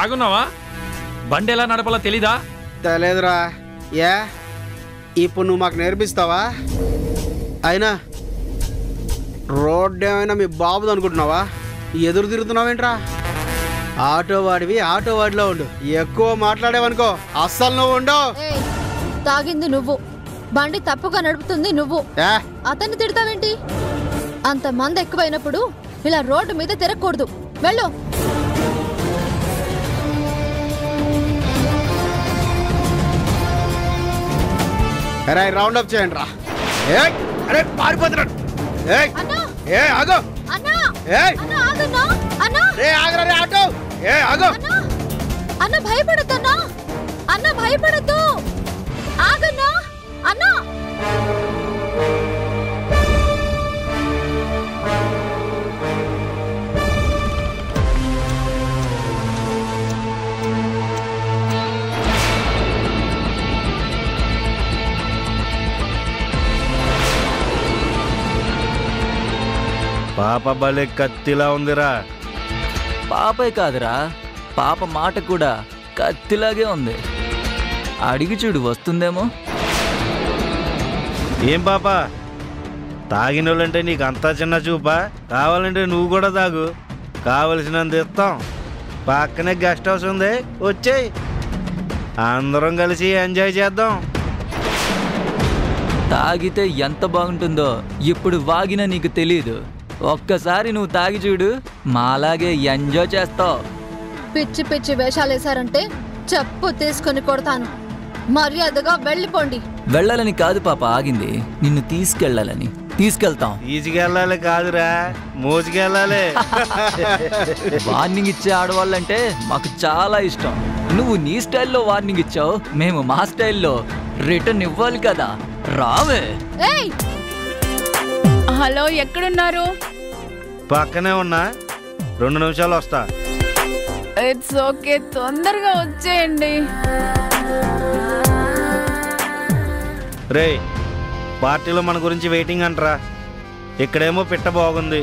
తాగున్నావా? బండి ఎలా నడపాలో తెలీదా? తెలియదురా. ఏ ఇప్పుడు నువ్వు మాకు నేర్పిస్తావా? అయినా రోడ్డు ఏమైనా మీ బాబుది అనుకుంటున్నావా? ఎదురు తిరుగుతున్నావేంట్రా? ఆటో వాడిలో ఉండు. ఎక్కువ మాట్లాడేవనుకో అస్సలు నువ్వు ఉండవు. తాగింది నువ్వు, బండి తప్పుగా నడుపుతుంది నువ్వు, అతన్ని తిడతావేంటి? అంత మంది ఎక్కువైనప్పుడు ఇలా రోడ్డు మీద తిరగకూడదు. వెళ్ళు. రౌండ్ అప్ చేయండి రా. అరే పారిపోతున్నాడు. అన్న భయపడద్దన్నా, అన్న భయపడద్దు. ఆగన్నా అన్నా. పాప భలే కత్తిలా ఉందిరా. పాపే కాదురా, పాప మాట కూడా కత్తిలాగే ఉంది. అడిగి చూడు, వస్తుందేమో. ఏం పాప, తాగినోళ్ళంటే నీకు అంతా చిన్న చూపా? కావాలంటే నువ్వు కూడా తాగు, కావలసినంత ఇస్తాం. పక్కనే గెస్ట్ హౌస్ ఉంది, వచ్చేయి, అందరం కలిసి ఎంజాయ్ చేద్దాం. తాగితే ఎంత బాగుంటుందో ఇప్పుడు వాగినా నీకు తెలీదు. ఒక్కసారి నువ్వు తాగి చూడు, మాలాగే ఎంజాయ్ చేస్తావు. పిచ్చి పిచ్చి వేషాలేశారంటే చెప్పు తీసుకొని కొడతాను. మర్యాదగా వెళ్ళిపోండి. వెళ్ళాలని కాదు పాప ఆగింది, నిన్ను తీసుకెళ్ళాలని. తీసుకెళ్తాం. తీసుకెళ్ళాలి కాదురా, మోసుకెళ్ళాలి. వార్నింగ్ ఇచ్చే ఆడవాళ్ళంటే మాకు చాలా ఇష్టం. నువ్వు నీ స్టైల్లో వార్నింగ్ ఇచ్చావు, మేము మా స్టైల్లో రిటర్న్ ఇవ్వాలి కదా. రావే. హలో, ఎక్కడున్నారు? పక్కనే ఉన్నా, 2 నిమిషాలు వస్తా. ఇట్స్ ఓకే, తొందరగా వచ్చేయండి. రే, పార్టీలో మన గురించి వెయిటింగ్ అంటరా. ఇక్కడేమో పిట్ట బాగుంది.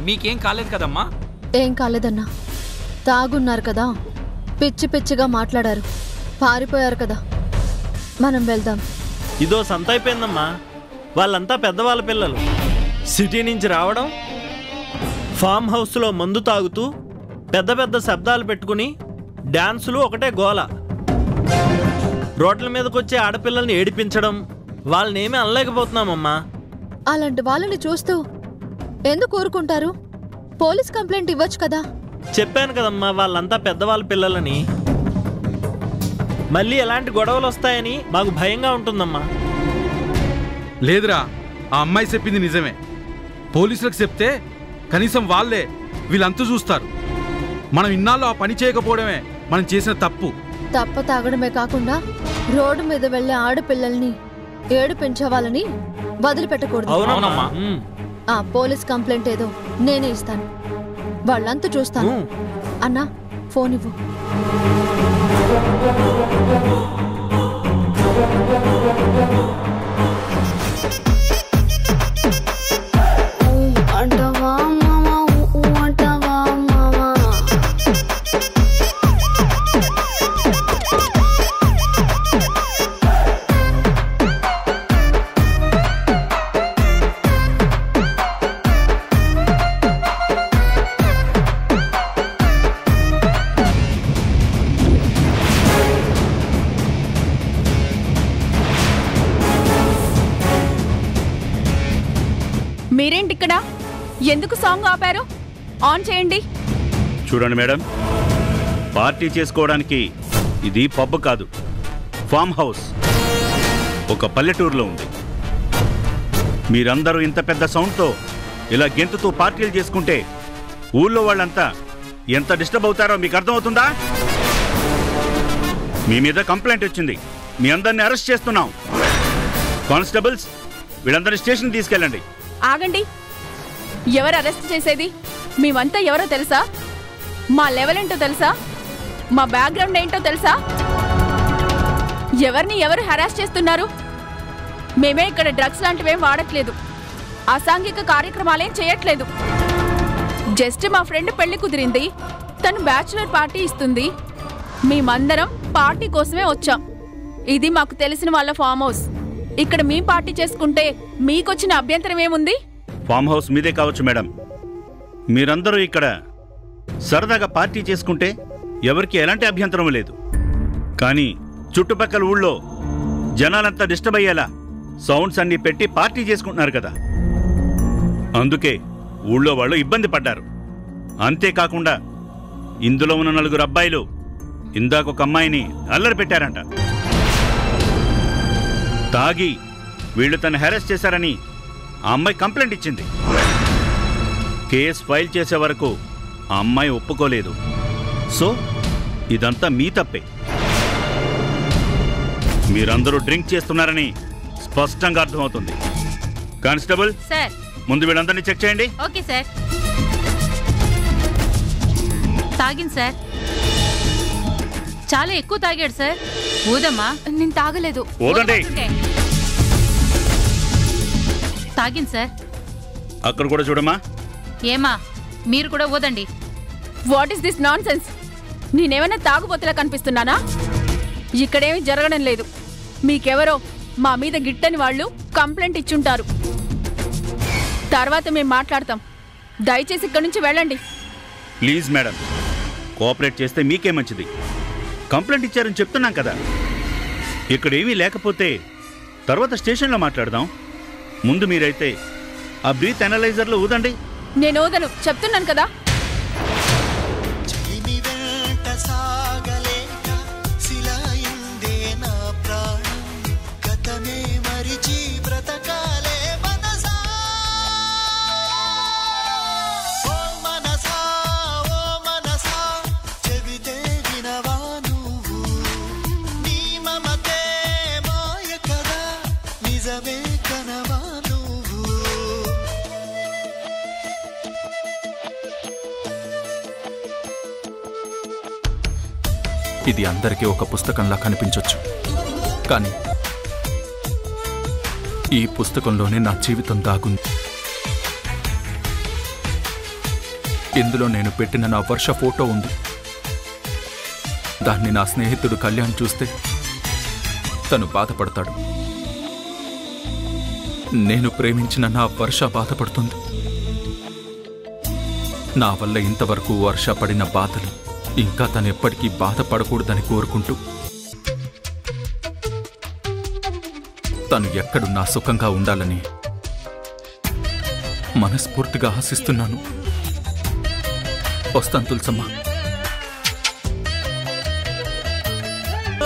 మీకేం కాలేదు కదమ్మా? ఏం కాలేదన్నా, తాగున్నారు కదా, పిచ్చి పిచ్చిగా మాట్లాడారు, పారిపోయారు కదా. మనం వెళ్దాం. ఇదో సంత అయిపోయిందమ్మా. వాళ్ళంతా పెద్దవాళ్ళ పిల్లలు. సిటీ నుంచి రావడం, ఫామ్ హౌస్లో మందు తాగుతూ పెద్ద పెద్ద శబ్దాలు పెట్టుకుని డాన్సులు ఒకటే గోల. రోడ్ల మీదకి వచ్చే ఆడపిల్లల్ని ఏడిపించడం, వాళ్ళనేమీ అనలేకపోతున్నామమ్మా. అలాంటి వాళ్ళని చూస్తూ ఎందుకు ఊరుకుంటారు? పోలీస్ కంప్లైంట్ ఇవ్వచ్చు కదా. చెప్పాను కదమ్మా, వాళ్ళంతా పెద్దవాళ్ళ పిల్లలని. మళ్ళీ ఎలాంటి గొడవలు వస్తాయని మాకు భయంగా ఉంటుందమ్మా. లేదురా, ఆ అమ్మాయి చెప్పింది నిజమే. పోలీసులకు చెప్తే కనీసం వాళ్ళే వీళ్ళంతా చూస్తారు. మనం ఇన్నాళ్ళు ఆ పని చేయకపోవడమే మనం చేసిన తప్పు. తప్ప తాగడమే కాకుండా రోడ్డు మీద వెళ్లే ఆడపిల్లల్ని ఏడిపించే వాళ్ళని వదిలిపెట్టకూడదు. అవునమ్మా. ఆ పోలీస్ కంప్లైంట్ ఏదో నేనే ఇస్తాను, వాళ్ళంతా చూస్తాను. అన్నా, ఫోన్ ఇవ్వు. మీరేంటిక్కడ? ఎందుకు సాంగ్ ఆపారు? ఆన్ చేయండి. చూడండి మేడం, పార్టీ చేసుకోవడానికి ఇది పబ్ కాదు, ఫామ్ హౌస్. ఒక పల్లెటూరులో ఉంది. మీరందరూ ఇంత పెద్ద సౌండ్తో ఇలా గెంతుతూ పార్టీలు చేసుకుంటే ఊళ్ళో వాళ్ళంతా ఎంత డిస్టర్బ్ అవుతారో మీకు అర్థమవుతుందా? మీ మీద కంప్లైంట్ వచ్చింది, మీ అందరిని అరెస్ట్ చేస్తున్నాం. కానిస్టేబుల్స్, వీళ్ళందరినీ స్టేషన్ తీసుకెళ్ళండి. ఆగండి. ఎవరు అరెస్ట్ చేసేది? మేమంతా ఎవరో తెలుసా? మా లెవెల్ ఏంటో తెలుసా? మా బ్యాక్గ్రౌండ్ ఏంటో తెలుసా? ఎవరిని ఎవరు హెరాస్ చేస్తున్నారు? మేమే ఇక్కడ డ్రగ్స్ లాంటివేం వాడట్లేదు, అసాంఘిక కార్యక్రమాలేం చేయట్లేదు. జస్ట్ మా ఫ్రెండ్ పెళ్లి కుదిరింది, తను బ్యాచులర్ పార్టీ ఇస్తుంది, మేమందరం పార్టీ కోసమే వచ్చాం. ఇది మాకు తెలిసిన వాళ్ళ ఫామ్ హౌస్. ఇక్కడ మీ పార్టీ చేసుకుంటే మీకొచ్చిన అభ్యంతరం ఏముంది? ఫామ్ హౌస్ మీదే కావచ్చు మేడం. మీరందరూ ఇక్కడ సరదాగా పార్టీ చేసుకుంటే ఎవరికి ఎలాంటి అభ్యంతరం లేదు. కానీ చుట్టుపక్కల ఊళ్ళో జనాలంతా డిస్టర్బ్ అయ్యేలా సౌండ్స్ అన్ని పెట్టి పార్టీ చేసుకుంటున్నారు కదా, అందుకే ఊళ్ళో వాళ్ళు ఇబ్బంది పడ్డారు. అంతేకాకుండా ఇందులో ఉన్న 4 అబ్బాయిలు ఇందాక ఒక అమ్మాయిని అల్లరి పెట్టారంట. తాగి వీళ్ళు తను హెరాస్ చేశారని ఆ అమ్మాయి కంప్లైంట్ ఇచ్చింది. కేసు ఫైల్ చేసే వరకు ఆ అమ్మాయి ఒప్పుకోలేదు. సో ఇదంతా మీ తప్పే. మీరందరూ డ్రింక్ చేస్తున్నారని స్పష్టంగా అర్థమవుతుంది. కానిస్టేబుల్ సార్, ముందు వీళ్ళందరినీ చెక్ చేయండి. Okay sir. తాగింది సార్, చాలా ఎక్కువ తాగాడు సార్. ఊదమ్మా. నేను తాగలేదు. ఊదండి. తాగింది సార్. అక్కడ కూడా చూడమ్మా. ఏమా, మీరు కూడా ఊదండి. What is this nonsense? నేనేమైనా తాగుబోతులా కనిపిస్తున్నానా? ఇక్కడేమీ జరగడం లేదు. మీకెవరో మా మీద గిట్టని వాళ్ళు కంప్లైంట్ ఇచ్చుంటారు. తర్వాత మేము మాట్లాడతాం. దయచేసి ఇక్కడి నుంచి వెళ్ళండి. ప్లీజ్ మేడం, కోఆపరేట్ చేస్తే మీకే మంచిది. కంప్లైంట్ ఇచ్చారని చెప్తున్నాం కదా. ఇక్కడ ఏమీ లేకపోతే తర్వాత స్టేషన్లో మాట్లాడదాం. ముందు మీరైతే ఆ బ్రీత్ అనలైజర్లో ఊదండి. నేను ఊదను, చెప్తున్నాను కదా. ఇది అందరికీ ఒక పుస్తకంలా కనిపించొచ్చు, కానీ ఈ పుస్తకంలోనే నా జీవితం దాగుంది. ఇందులో నేను పెట్టిన నా వర్ష ఫోటో ఉంది. దాన్ని నా స్నేహితుడు కళ్యాణ్ చూస్తే తను బాధపడతాడు. నేను ప్రేమించిన నా వర్ష బాధపడుతుంది. నా వల్ల ఇంతవరకు వర్ష పడిన బాధలు ఇంకా తను ఎప్పటికీ బాధపడకూడదని కోరుకుంటూ తను ఎక్కడున్నా సుఖంగా ఉండాలని మనస్ఫూర్తిగా ఆశిస్తున్నాను. వస్తాను తులసమ్మ.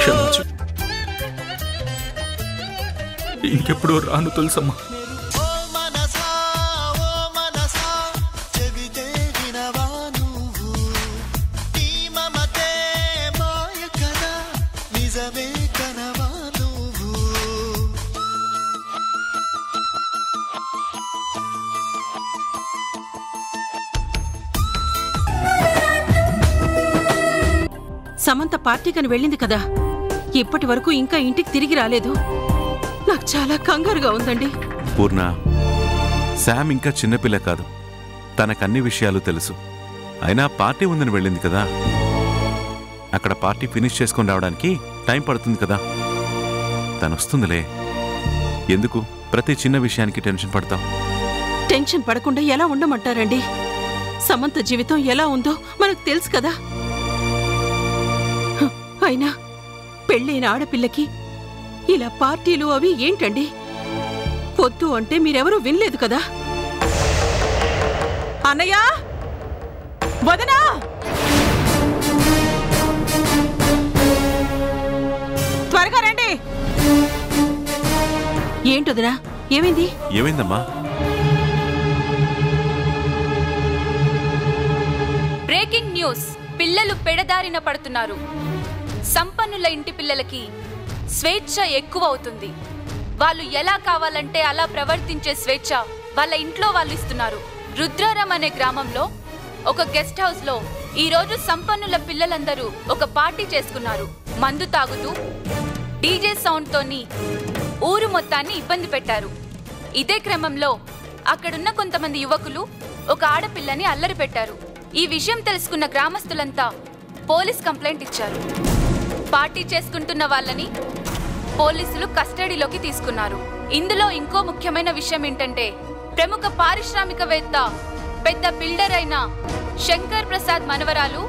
క్షమించు, ఇంకెప్పుడు రాను తులసమ్మ. సమంత పార్టీకని వెళ్ళింది కదా, ఇప్పటి వరకు ఇంకా ఇంటికి తిరిగి రాలేదు. నాకు చాలా కంగారుగా ఉందండి. పూర్ణ, శామ్ ఇంకా చిన్నపిల్ల కాదు, తనకన్ని విషయాలు తెలుసు. అయినా పార్టీ ఉందని వెళ్ళింది కదా, అక్కడ పార్టీ ఫినిష్ చేసుకుని రావడానికి టైం పడుతుంది కదా. తను వస్తుందిలే. ఎందుకు ప్రతి చిన్న విషయానికి టెన్షన్ పడతావు? టెన్షన్ పడకుండా ఎలా ఉండమంటారండి? సమంత జీవితం ఎలా ఉందో మనకు తెలుసు కదా. అయినా పెళ్ళైన ఆడపిల్లకి ఇలా పార్టీలు అవి ఏంటండి? పొద్దు అంటే మీరెవరూ వినలేదు కదా. అన్నయ్య, వదనా, త్వరగా రండి. ఏంటొదనా, ఏమైంది? ఏమైందమ్మా? Breaking news. పిల్లలు పెడదారిన పడుతున్నారు. సంపన్నుల ఇంటి పిల్లలకి స్వేచ్ఛ ఎక్కువ అవుతుంది. వాళ్ళు ఎలా కావాలంటే అలా ప్రవర్తించే స్వేచ్ఛ వాళ్ళ ఇంట్లో వాళ్ళు ఇస్తున్నారు. రుద్రారం అనే గ్రామంలో ఒక గెస్ట్ హౌస్ లో ఈరోజు సంపన్నుల పిల్లలందరూ ఒక పార్టీ చేసుకున్నారు. మందు తాగుతూ డీజే సౌండ్ తోని ఊరు మొత్తాన్ని ఇబ్బంది పెట్టారు. ఇదే క్రమంలో అక్కడున్న కొంతమంది యువకులు ఒక ఆడపిల్లని అల్లరి పెట్టారు. ఈ విషయం తెలుసుకున్న గ్రామస్తులంతా పోలీస్ కంప్లైంట్ ఇచ్చారు. పార్టీ చేసుకుంటున్న వాళ్ళని పోలీసులు కస్టడీలోకి తీసుకున్నారు. ఇందులో ఇంకో ముఖ్యమైన విషయం ఏంటంటే ప్రముఖ పారిశ్రామికవేత్త పెద్ద బిల్డర్ అయిన శంకర్ ప్రసాద్ మనవరాలు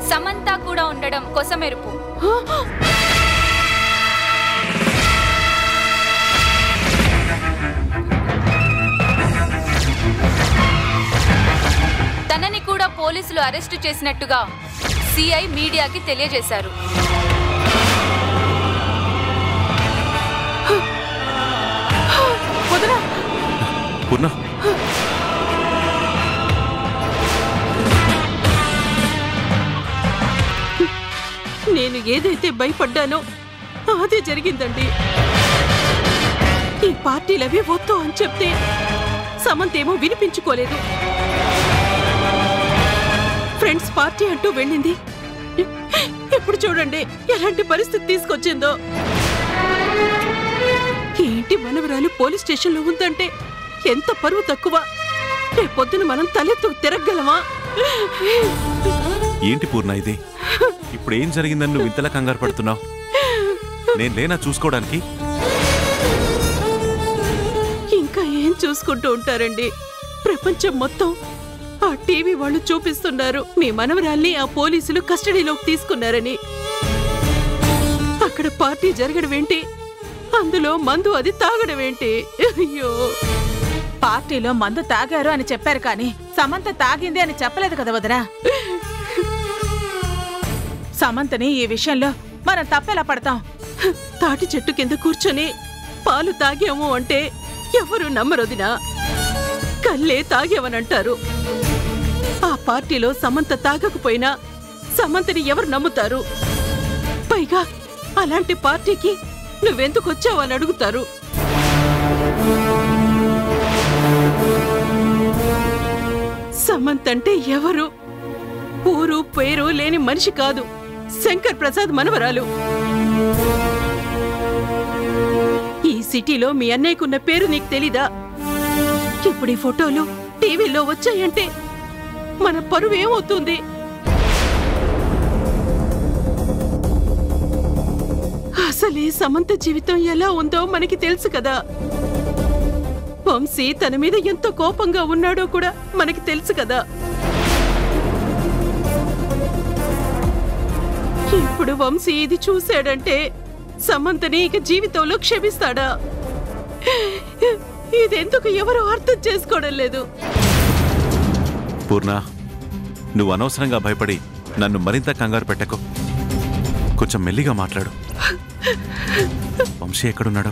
సమంత కూడా ఉండడం కొసమెరుపు. తనని కూడా పోలీసులు అరెస్టు చేసినట్టుగా సిఐ మీడియాకి తెలియజేశారు. పూర్ణ, నేను ఏదైతే భయపడ్డానో అదే జరిగిందండి. ఈ పార్టీలవి వద్దు అని చెప్తే సమంత ఏమో వినిపించుకోలేదు. ఫ్రెండ్స్ పార్టీ అంటూ వెళ్ళింది. ఇప్పుడు చూడండి ఎలాంటి పరిస్థితి తీసుకొచ్చిందో. ఏంటి మనవరాలు పోలీస్ స్టేషన్లో ఉందంటే ఎంత పరువు తక్కువ. రేపొద్దున మనం తలెత్తు తిరగలమా? ఏంటి పూర్ణ ఇది? ఇప్పుడు ఏం జరిగిందని నువ్వు ఇంతలా కంగారు పడుతున్నావు? నేను లేనా చూసుకోవడానికి? ఇంకా ఏం చూసుకుంటూ ఉంటారండి? ప్రపంచం మొత్తం ఆ టీవీ వాళ్ళు చూపిస్తున్నారు మీ మనవరాల్ని ఆ పోలీసులు కస్టడీలోకి తీసుకున్నారని. అక్కడ పార్టీ జరగడం ఏంటి, అందులో మందు అది తాగడం ఏంటి? అయ్యో, పార్టీలో మందు తాగారు అని చెప్పారు కానీ సమంత తాగింది అని చెప్పలేదు కదా వదరా. సమంతని ఈ విషయంలో మనం తప్పెలా పడతాం? తాటి చెట్టు కింద కూర్చొని పాలు తాగాము అంటే ఎవరు నమ్మరొదినా, కళ్ళే తాగామనంటారు. ఆ పార్టీలో సమంత తాగకపోయినా సమంతని ఎవరు నమ్ముతారు? పైగా అలాంటి పార్టీకి నువ్వెందుకు వచ్చావని అడుగుతారు. సమంత అంటే ఎవరు? ఊరు పేరు లేని మనిషి కాదు, శంకర్ ప్రసాద్ మనవరాలు. ఈ సిటీలో మీ అన్నయ్యకున్న పేరు నీకు తెలీదా? ఇప్పుడు ఈ ఫోటోలు టీవీలో వచ్చాయంటే మన పరువు ఏమవుతుంది? అసలే సమంత జీవితం ఎలా ఉందో మనకి తెలుసు కదా. వంశీ తన మీద ఎంత కోపంగా ఉన్నాడో కూడా మనకి తెలుసు కదా. ఇప్పుడు వంశీ ఇది చూశాడంటే సమంతని ఇక జీవితంలో క్షమిస్తాడా? ఇదెందుకు ఎవరు అర్థం చేసుకోవడం లేదు. పూర్ణ, నువ్వు అనవసరంగా భయపడి నన్ను మరింత కంగారు పెట్టకు. కొంచెం మెల్లిగా మాట్లాడు. వంశీ ఎక్కడున్నాడు?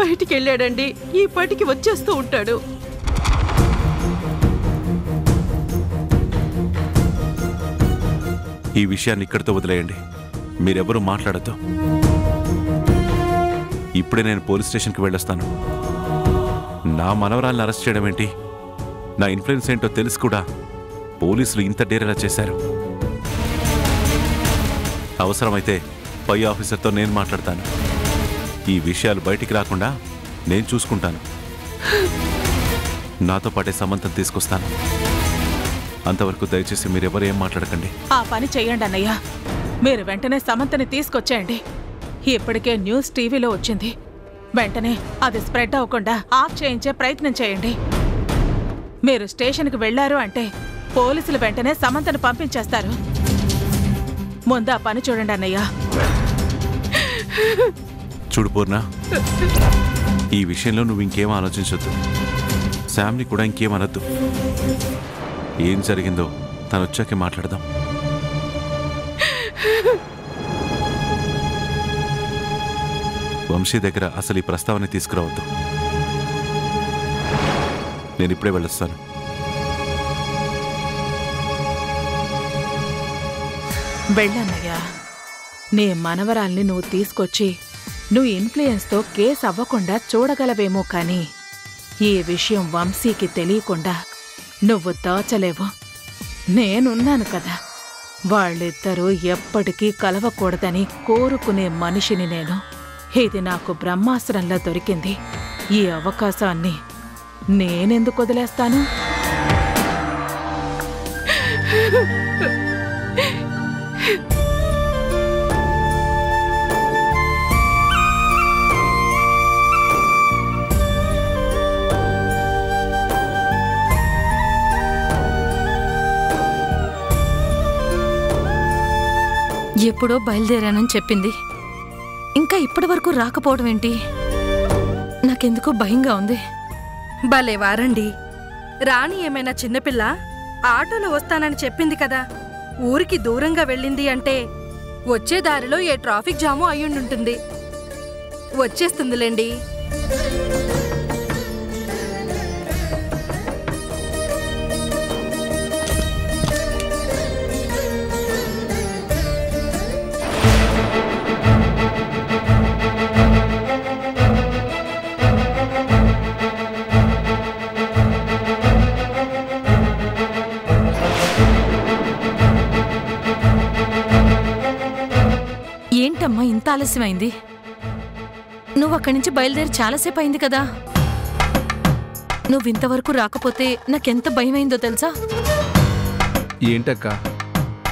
బయటికి వెళ్ళాడండి. ఈ పాటికి వచ్చేస్తూ ఉంటాడు. ఈ విషయాన్ని ఇక్కడితో వదిలేయండి. మీరెవరూ మాట్లాడద్దు. ఇప్పుడే నేను పోలీస్ స్టేషన్కి వెళ్ళొస్తాను. నా మనవరాలను అరెస్ట్ చేయడం ఏంటి? నా ఇన్ఫ్లుయెన్స్ ఏంటో తెలుసు కూడా పోలీసులు ఇంత డేరేలా చేశారు. అవసరమైతే పై ఆఫీసర్తో నేను మాట్లాడతాను. ఈ విషయాలు బయటికి రాకుండా నేను చూసుకుంటాను. నాతో పాటే సమంతం తీసుకొస్తాను. అంతవరకు దయచేసి మీరెవరు ఏం మాట్లాడకండి. ఆ పని చెయ్యండి అన్నయ్య. మీరు వెంటనే సమంతని తీసుకొచ్చేయండి. ఇప్పటికే న్యూస్ టీవీలో వచ్చింది. వెంటనే అది స్ప్రెడ్ అవ్వకుండా ఆఫ్ చేయించే ప్రయత్నం చేయండి. మీరు స్టేషన్కి వెళ్లారు అంటే పోలీసులు వెంటనే సమంతను పంపించేస్తారు. ముందు ఆ పని చూడండి అన్నయ్య. చూడు పూర్ణ, ఈ విషయంలో నువ్వు ఇంకేం ఆలోచించొద్దు. శామ్ని కూడా ఇంకేం అనొద్దు. ఏం జరిగిందో తను వచ్చాకే మాట్లాడదాం. వంశీ దగ్గర అసలు ఈ ప్రస్తావన తీసుకురావద్దు. నేను ఇప్పుడే వెళ్ళొస్తాను. వెళ్ళన్నయ్యా. నీ మనవరాల్ని నువ్వు తీసుకొచ్చి నువ్వు ఇన్ఫ్లుయెన్స్తో కేసు అవ్వకుండా చూడగలవేమో కానీ ఈ విషయం వంశీకి తెలియకుండా నువ్వు దాచలేవు. నేనున్నాను కదా. వాళ్ళిద్దరూ ఎప్పటికీ కలవకూడదని కోరుకునే మనిషిని నేను. ఇది నాకు బ్రహ్మాస్త్రంలా దొరికింది. ఈ అవకాశాన్ని నేనెందుకు వదిలేస్తాను? ఎప్పుడో బయలుదేరానని చెప్పింది. ఇంకా ఇప్పటి వరకు రాకపోవడం ఏంటి? నాకెందుకో భయంగా ఉంది. భలే వారండి. రాణి ఏమైనా చిన్నపిల్ల? ఆటోలో వస్తానని చెప్పింది కదా. ఊరికి దూరంగా వెళ్ళింది అంటే వచ్చే దారిలో ఏ ట్రాఫిక్ జాము అయ్యుండుంటుంది. వచ్చేస్తుందిలేండి. ఏంటమ్మా ఇంత ఆలస్యమైంది? నువ్వు అక్కడి నుంచి బయలుదేరి చాలాసేపు అయింది కదా. నువ్వింతవరకు రాకపోతే నాకెంత భయమైందో తెలుసా? ఏంటక్క,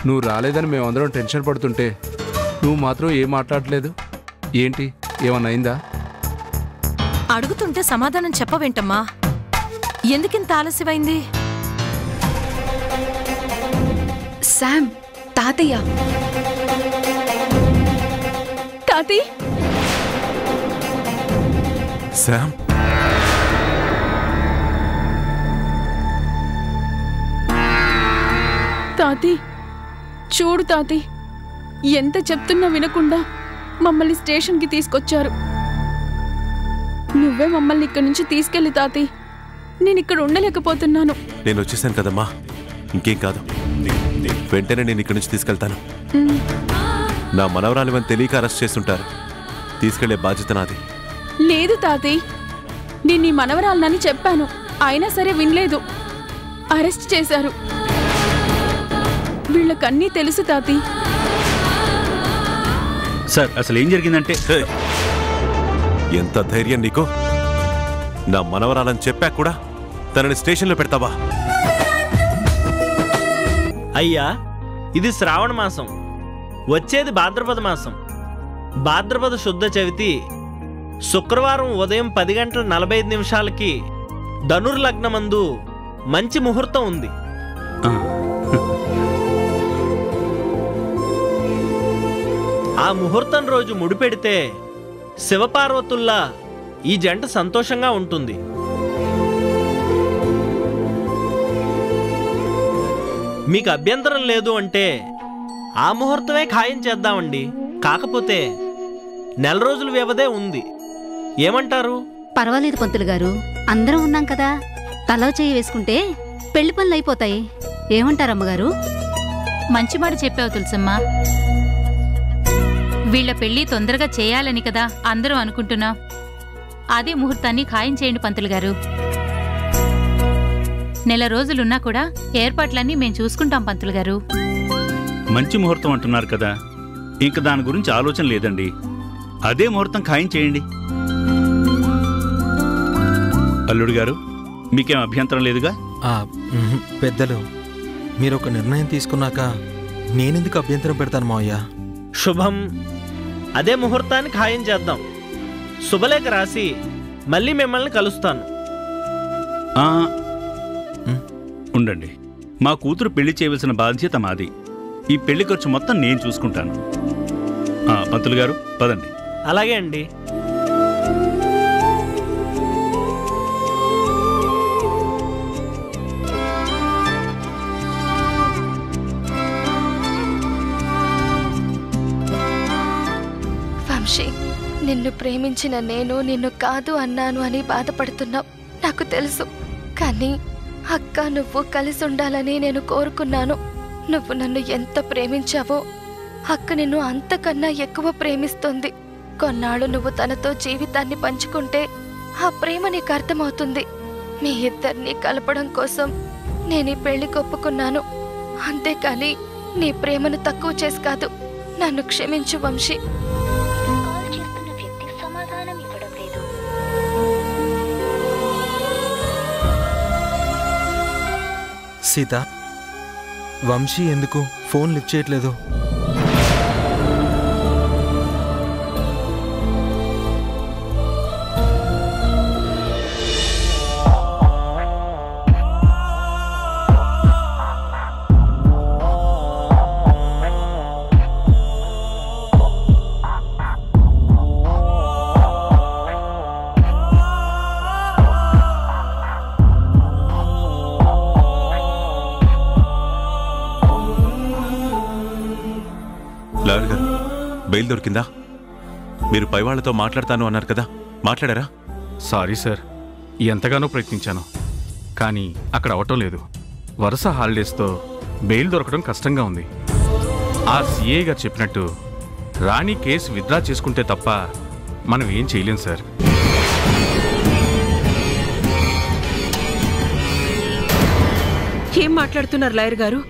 నువ్వు రాలేదని మేమందరం టెన్షన్ పడుతుంటే నువ్వు మాత్రం ఏం మాట్లాడలేదు. ఏంటి, ఏమన్నా అయిందా? అడుగుతుంటే సమాధానం చెప్పవేంటమ్మా? ఎందుకింత ఆలస్యమైంది? శామ్, తాతయ్య. తాతయ్య, శామ్, తాతి చూడు తాతి, ఎంత చెప్తున్నా వినకుండా మమ్మల్ని స్టేషన్కి తీసుకొచ్చారు. నువ్వే మమ్మల్ని ఇక్కడి నుంచి తీసుకెళ్ళి తాతి. నేను ఇక్కడ ఉండలేకపోతున్నాను. నేను వచ్చేసాను కదమ్మా, ఇంకేం కాదు. వెంటనే నేను ఇక్కడి నుంచి తీసుకెళ్తాను. నా మనవరాలివని తెలియక అరెస్ట్ చేస్తుంటారు. తీసుకెళ్లే బాధ్యత నాది. లేదు తాతి, నేను నీ మనవరాలనని చెప్పాను. అయినా సరే వినలేదు. అరెస్ట్ చేశారు. వీళ్ళకన్నీ తెలుసు తాతి. సార్, అసలు ఏం జరిగిందంటే... ఎంత ధైర్యం నీకు? నా మనవరాలని చెప్పాక కూడా తనని స్టేషన్లో పెడతావా? అయ్యా, ఇది శ్రావణ మాసం, వచ్చేది భాద్రపద మాసం. భాద్రపద శుద్ధ చవితి శుక్రవారం ఉదయం 10:45 ధనుర్లగ్నమందు మంచి ముహూర్తం ఉంది. ఆ ముహూర్తం రోజు ముడిపెడితే శివపార్వతుల్లా ఈ జంట సంతోషంగా ఉంటుంది. మీకు అభ్యంతరం లేదు అంటే ఆ ముహూర్తమే ఖాయం చేద్దామండి. కాకపోతే నెల రోజుల వ్యవధే ఉంది. ఏమంటారు? పర్వాలేదు పంతులు గారు, అందరం ఉన్నాం కదా. తల చేయి వేసుకుంటే పెళ్లి పనులు అయిపోతాయి. ఏమంటారమ్మగారు? మంచి మాట చెప్పావు తులసమ్మా. వీళ్ల పెళ్లి తొందరగా చేయాలని కదా అందరూ అనుకుంటున్నాం. అదే ముహూర్తాన్ని ఖాయం చేయండి పంతులు గారు. నెల రోజులున్నా కూడా ఏర్పాట్లన్నీ మేం చూసుకుంటాం పంతులు గారు. మంచి ముహూర్తం అంటున్నారు కదా, ఇంక దాని గురించి ఆలోచన లేదండి. అదే ముహూర్తం ఖాయం చేయండి. అల్లుడు గారు, మీకేం అభ్యంతరం లేదుగా? పెద్దలు, మీరు ఒక నిర్ణయం తీసుకున్నాక నేనెందుకు అభ్యంతరం పెడతాను మావయ్య? శుభం. అదే ముహూర్తాన్ని ఖాయం చేద్దాం. శుభలేఖ రాసి మళ్ళీ మిమ్మల్ని కలుస్తాను. ఉండండి, మా కూతురు పెళ్లి చేయవలసిన బాధ్యత మాది. ఈ పెళ్లి ఖర్చు మొత్తం నేను చూసుకుంటాను. పంతులు గారు, పదండి. అలాగే అండి. వంశీ, నిన్ను ప్రేమించిన నేను నిన్ను కాదు అన్నాను అని బాధపడుతున్నావు, నాకు తెలుసు. కానీ అక్క, నువ్వు కలిసి ఉండాలని నేను కోరుకున్నాను. నువ్వు నన్ను ఎంత ప్రేమించావో అక్క నిన్ను అంతకన్నా ఎక్కువ ప్రేమిస్తుంది. కొన్నాళ్ళు నువ్వు తనతో జీవితాన్ని పంచుకుంటే ఆ ప్రేమ నీకు అర్థమవుతుంది. మీ ఇద్దరిని కలపడం కోసం నేను ఈ పెళ్లి ఒప్పుకున్నాను. అంతేకాని నీ ప్రేమను తక్కువ చేసి కాదు. నన్ను క్షమించు వంశీ. సీత, వంశీ ఎందుకు ఫోన్ లిఫ్ట్ చేయట్లేదు? లాయర్ గారు, బెయిల్ దొరికిందా? మీరు పై వాళ్లతో మాట్లాడతాను అన్నారు కదా, మాట్లాడారా? సారీ సార్, ఎంతగానో ప్రయత్నించాను, కానీ అక్కడ అవటం లేదు. వరుస హాలిడేస్తో బెయిల్ దొరకడం కష్టంగా ఉంది. ఆ సిఐ గారు చెప్పినట్టు రాణి కేసు విత్డ్రా చేసుకుంటే తప్ప మనం ఏం చేయలేం సార్. ఏం మాట్లాడుతున్నారు లాయర్ గారు?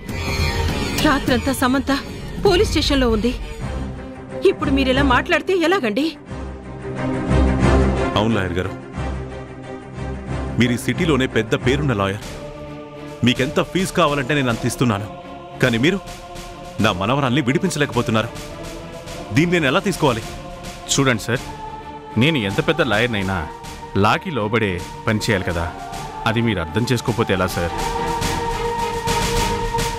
రాత్రంతా సమంత పోలీస్ స్టేషన్లో ఉంది. ఇప్పుడు మీరిలా మాట్లాడితే ఎలాగండి? అవును లాయర్ గారు, మీరు ఈ సిటీలోనే పెద్ద పేరున్న లాయర్. మీకెంత ఫీజు కావాలంటే నేను అంత ఇస్తున్నాను. కానీ మీరు నా మనవరాల్ని విడిపించలేకపోతున్నారు. దీన్ని నేను ఎలా తీసుకోవాలి? చూడండి సార్, నేను ఎంత పెద్ద లాయర్నైనా లాకి లోబడే పని చేయాలి కదా. అది మీరు అర్థం చేసుకోకపోతే ఎలా సార్?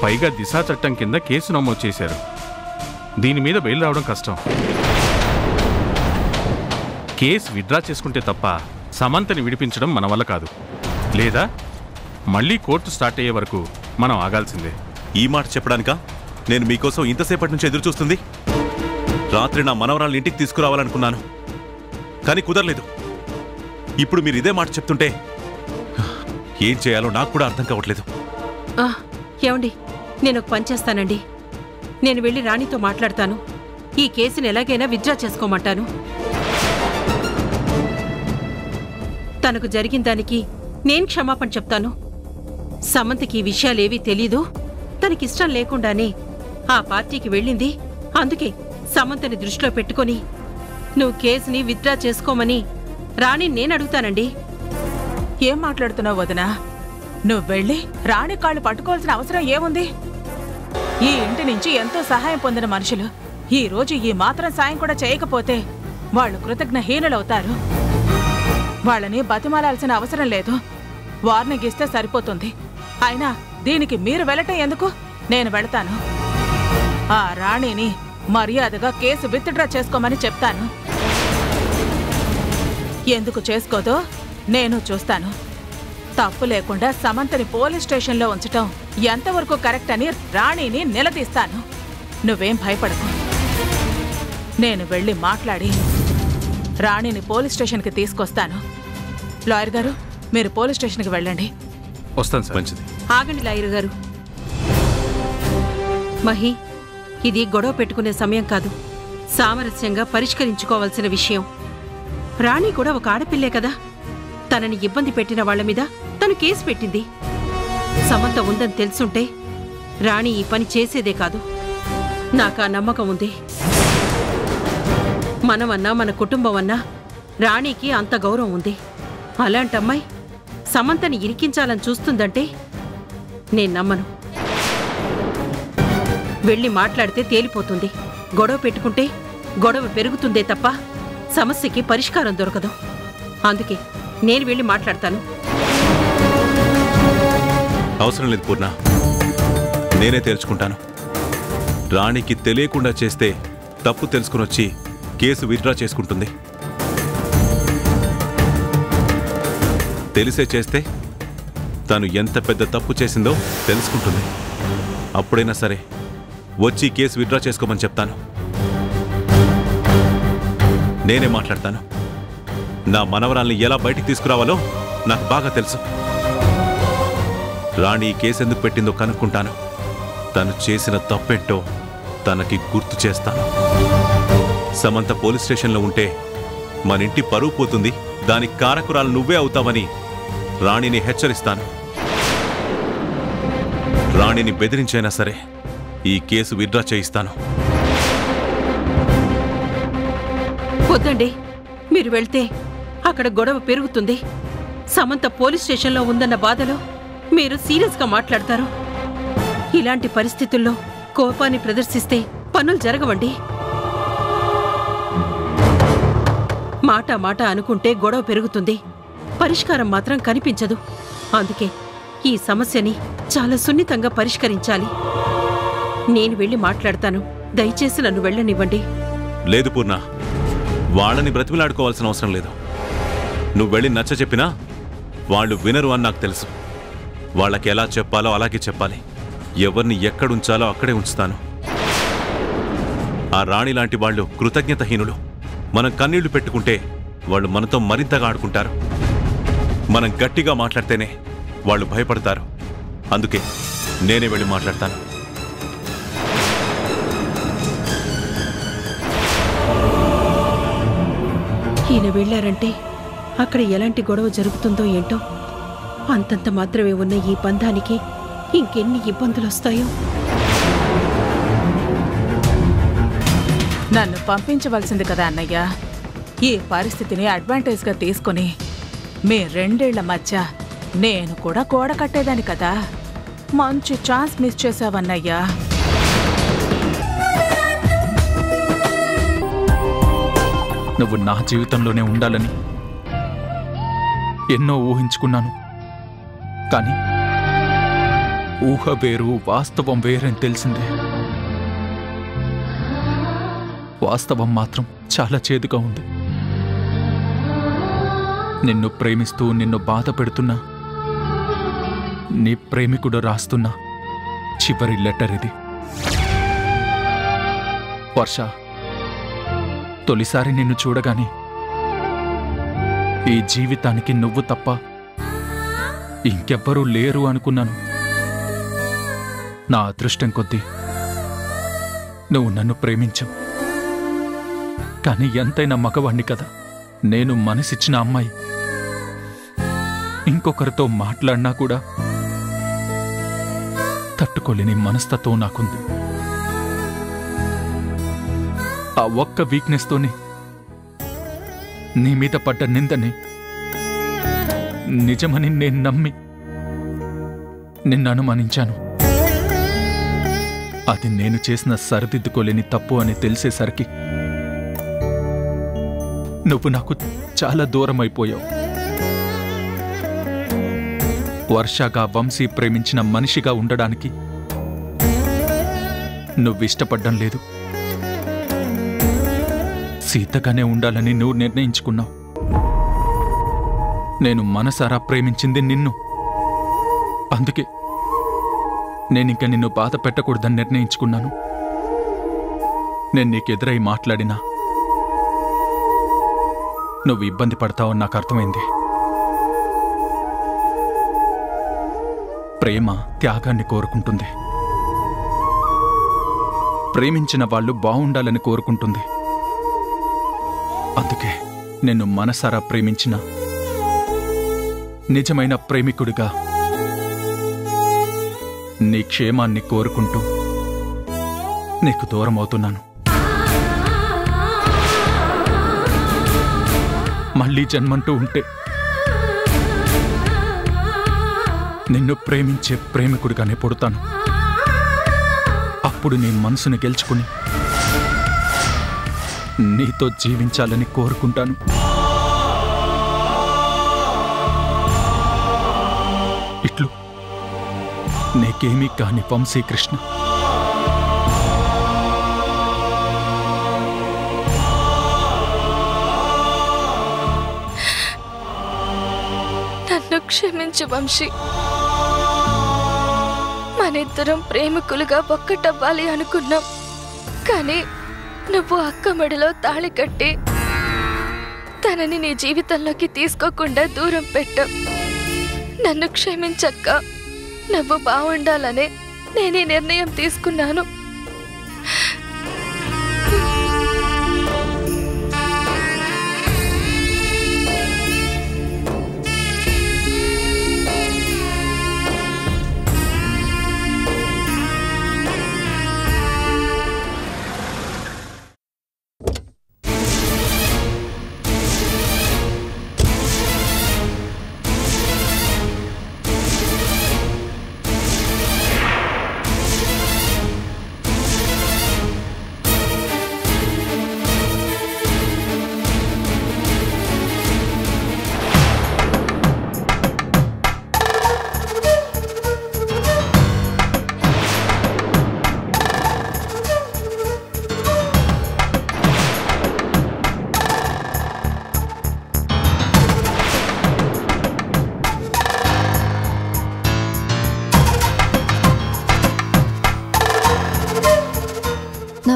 పైగా దిశా చట్టం కింద కేసు నమోదు చేశారు. దీని మీద బెయిల్ రావడం కష్టం. కేసు విత్డ్రా చేసుకుంటే తప్ప సమంతని విడిపించడం మన వల్ల కాదు. లేదా మళ్ళీ కోర్టు స్టార్ట్ అయ్యే వరకు మనం ఆగాల్సిందే. ఈ మాట చెప్పడానికా నేను మీకోసం ఇంతసేపటి నుంచి ఎదురు చూస్తుంది? రాత్రి నా మనవరాల్ని ఇంటికి తీసుకురావాలనుకున్నాను, కానీ కుదరలేదు. ఇప్పుడు మీరు ఇదే మాట చెప్తుంటే ఏం చేయాలో నాకు కూడా అర్థం కావట్లేదు. ఏమండి, నేను ఒక పని చేస్తానండి. నేను వెళ్ళి రాణితో మాట్లాడతాను. ఈ కేసుని ఎలాగైనా విత్డ్రా చేసుకోమంటాను. తనకు జరిగిన దానికి నేను క్షమాపణ చెప్తాను. సమంతకి ఈ విషయాలేవీ తెలీదు. తనకిష్టం లేకుండానే ఆ పార్టీకి వెళ్ళింది. అందుకే సమంతని దృష్టిలో పెట్టుకొని నువ్వు కేసుని విత్డ్రా చేసుకోమని రాణి నేను అడుగుతానండి. ఏం మాట్లాడుతున్నావు వదినా? నువ్వు వెళ్ళి రాణి కాళ్ళు పట్టుకోవాల్సిన అవసరం ఏముంది? ఈ ఇంటి నుంచి ఎంతో సహాయం పొందిన మనుషులు ఈ రోజు ఈ మాత్రం సాయం కూడా చేయకపోతే వాళ్ళు కృతజ్ఞహీనులవుతారు. వాళ్ళని బతిమాలాల్సిన అవసరం లేదు. వార్నింగ్ ఇస్తే సరిపోతుంది. అయినా దీనికి మీరు వెళ్ళటం ఎందుకు? నేను వెళతాను. ఆ రాణిని మర్యాదగా కేసు విత్డ్రా చేసుకోమని చెప్తాను. ఎందుకు చేసుకోదో నేను చూస్తాను. తప్పు లేకుండా సమంతని పోలీస్ స్టేషన్లో ఉంచటం ఎంతవరకు కరెక్ట్ అని రాణిని నిలదీస్తాను. నువ్వేం భయపడకు. నేను వెళ్ళి మాట్లాడి రాణిని పోలీస్ స్టేషన్కి తీసుకొస్తాను. లాయర్ గారు, మీరు పోలీస్ స్టేషన్కి వెళ్ళండి. వస్తాను సార్. మంచిది. ఆగండి లాయర్ గారు. మహి, ఇది గొడవ పెట్టుకునే సమయం కాదు. సామరస్యంగా పరిష్కరించుకోవాల్సిన విషయం. రాణి కూడా ఒక ఆడపిల్లే కదా. తనని ఇబ్బంది పెట్టిన వాళ్ల మీద తను కేసు పెట్టింది. సమంత ఉందని తెలుసుంటే రాణి ఈ పని చేసేదే కాదు. నాకు ఆ నమ్మకం ఉంది. మనమన్నా మన కుటుంబం అన్నా రాణికి అంత గౌరవం ఉంది. అలాంటి అమ్మాయి సమంతని ఇరికించాలని చూస్తుందంటే నేను నమ్మను. వెళ్ళి మాట్లాడితే తేలిపోతుంది. గొడవ పెట్టుకుంటే గొడవ పెరుగుతుందే తప్ప సమస్యకి పరిష్కారం దొరకదు. అందుకే నేను వెళ్ళి మాట్లాడతాను. అవసరం లేదు పూర్ణ, నేనే తేల్చుకుంటాను. రాణికి తెలియకుండా చేస్తే తప్పు తెలుసుకుని వచ్చి కేసు విత్డ్రా చేసుకుంటుంది. తెలిసే చేస్తే తను ఎంత పెద్ద తప్పు చేసిందో తెలుసుకుంటుంది. అప్పుడైనా సరే వచ్చి కేసు విత్డ్రా చేసుకోమని చెప్తాను. నేనే మాట్లాడతాను. నా మనవరాల్ని ఎలా బయటికి తీసుకురావాలో నాకు బాగా తెలుసు. రాణి ఈ కేసు ఎందుకు పెట్టిందో కనుక్కుంటాను. తను చేసిన తప్పేంటో తనకి గుర్తు చేస్తాను. సమంత పోలీస్ స్టేషన్లో ఉంటే మన ఇంటి పరువు పోతుంది, దానికి కారకురాలు నువ్వే అవుతావని రాణిని హెచ్చరిస్తాను. రాణిని బెదిరించైనా సరే ఈ కేసు విత్డ్రా చేయిస్తాను. వద్దండి, మీరు వెళ్తే అక్కడ గొడవ పెరుగుతుంది. సమంత పోలీస్ స్టేషన్లో ఉందన్న బాధలో మీరు సీరియస్గా మాట్లాడతారు. ఇలాంటి పరిస్థితుల్లో కోపాన్ని ప్రదర్శిస్తే పనులు జరగవండి. మాట మాట అనుకుంటే గొడవ పెరుగుతుంది, పరిష్కారం మాత్రం కనిపించదు. అందుకే ఈ సమస్యని చాలా సున్నితంగా పరిష్కరించాలి. నేను వెళ్ళి మాట్లాడతాను, దయచేసి నన్ను వెళ్ళనివ్వండి. లేదు పూర్ణ, వాళ్ళని బ్రతిమలాడుకోవాల్సిన అవసరం లేదు. నువ్వు వెళ్ళి నచ్చ చెప్పినా వాళ్ళు వినరు అని నాకు తెలుసు. వాళ్ళకి ఎలా చెప్పాలో అలాగే చెప్పాలి. ఎవరిని ఎక్కడుంచాలో అక్కడే ఉంచుతాను. ఆ రాణి లాంటి వాళ్ళు కృతజ్ఞతహీనులు. మనం కన్నీళ్లు పెట్టుకుంటే వాళ్ళు మనతో మరింతగా ఆడుకుంటారు. మనం గట్టిగా మాట్లాడితేనే వాళ్ళు భయపడతారు. అందుకే నేనే వెళ్ళి మాట్లాడతాను. ఈయన వెళ్ళారంటే అక్కడ ఎలాంటి గొడవ జరుగుతుందో ఏంటో. అంతంత మాత్రమే ఉన్న ఈ బంధానికి ఇంకెన్ని ఇబ్బందులొస్తాయో. నన్ను పంపించవలసింది కదా అన్నయ్య. ఈ పరిస్థితిని అడ్వాంటేజ్గా తీసుకుని మీ రెండేళ్ల మధ్య నేను కూడా గోడ కట్టేదాన్ని కదా. మంచి ఛాన్స్ మిస్ చేశావన్నయ్యా. నువ్వు నా జీవితంలోనే ఉండాలని ఎన్నో ఊహించుకున్నాను. కానీ ఊహ వేరు, వాస్తవం వేరని తెలిసిందే. వాస్తవం మాత్రం చాలా చేదుగా ఉంది. నిన్ను ప్రేమిస్తూ నిన్ను బాధ పెడుతున్నా నీ ప్రేమికుడు రాస్తున్న చివరి లెటర్ ఇది. వర్ష, తొలిసారి నిన్ను చూడగానే ఈ జీవితానికి నువ్వు తప్ప ఇంకెవ్వరూ లేరు అనుకున్నాను. నా అదృష్టం కొద్దీ నువ్వు నన్ను ప్రేమించావు. కానీ ఎంతైనా మగవాణ్ణి కదా. నేను మనసిచ్చిన అమ్మాయి ఇంకొకరితో మాట్లాడినా కూడా తట్టుకోలేని మనస్తత్వం నాకుంది. ఆ ఒక్క వీక్నెస్తోనే నీ మీద పడ్డ నిందని నిజమని నేను నమ్మి నిన్ను అనుమానించాను. అది నేను చేసిన సరిదిద్దుకోలేని తప్పు అని తెలిసేసరికి నువ్వు నాకు చాలా దూరం అయిపోయావు. వర్షగా వంశీ ప్రేమించిన మనిషిగా ఉండడానికి నువ్విష్టపడ్డం లేదు. సీతగానే ఉండాలని నువ్వు నిర్ణయించుకున్నావు. నేను మనసారా ప్రేమించింది నిన్ను. అందుకే నేనింక నిన్ను బాధ పెట్టకూడదని నిర్ణయించుకున్నాను. నేను నీకెదురై మాట్లాడినా నువ్వు ఇబ్బంది పడతావని నాకు అర్థమైంది. ప్రేమ త్యాగాన్ని కోరుకుంటుంది. ప్రేమించిన వాళ్ళు బావుండాలని కోరుకుంటుంది. అందుకే నిన్ను మనసారా ప్రేమించిన నిజమైన ప్రేమికుడిగా నీ క్షేమాన్ని కోరుకుంటూ నీకు దూరం అవుతున్నాను. మళ్ళీ జన్మంటూ ఉంటే నిన్ను ప్రేమించే ప్రేమికుడిగానే పుడతాను. అప్పుడు నీ మనసుని గెలుచుకుని నీతో జీవించాలని కోరుకుంటాను. ఇట్లు నీకేమీ కాని వంశీకృష్ణ. నన్ను క్షమించు వంశీ. మనిద్దరం ప్రేమికులుగా ఒక్కటవ్వాలి అనుకున్నాం. కానీ నువ్వు అక్క మెడలో తాళి కట్టి తనని నీ జీవితంలోకి తీసుకోకుండా దూరం పెట్టావు. నన్ను క్షమించక్క. నువ్వు బాగుండాలనే నేనే నిర్ణయం తీసుకున్నాను.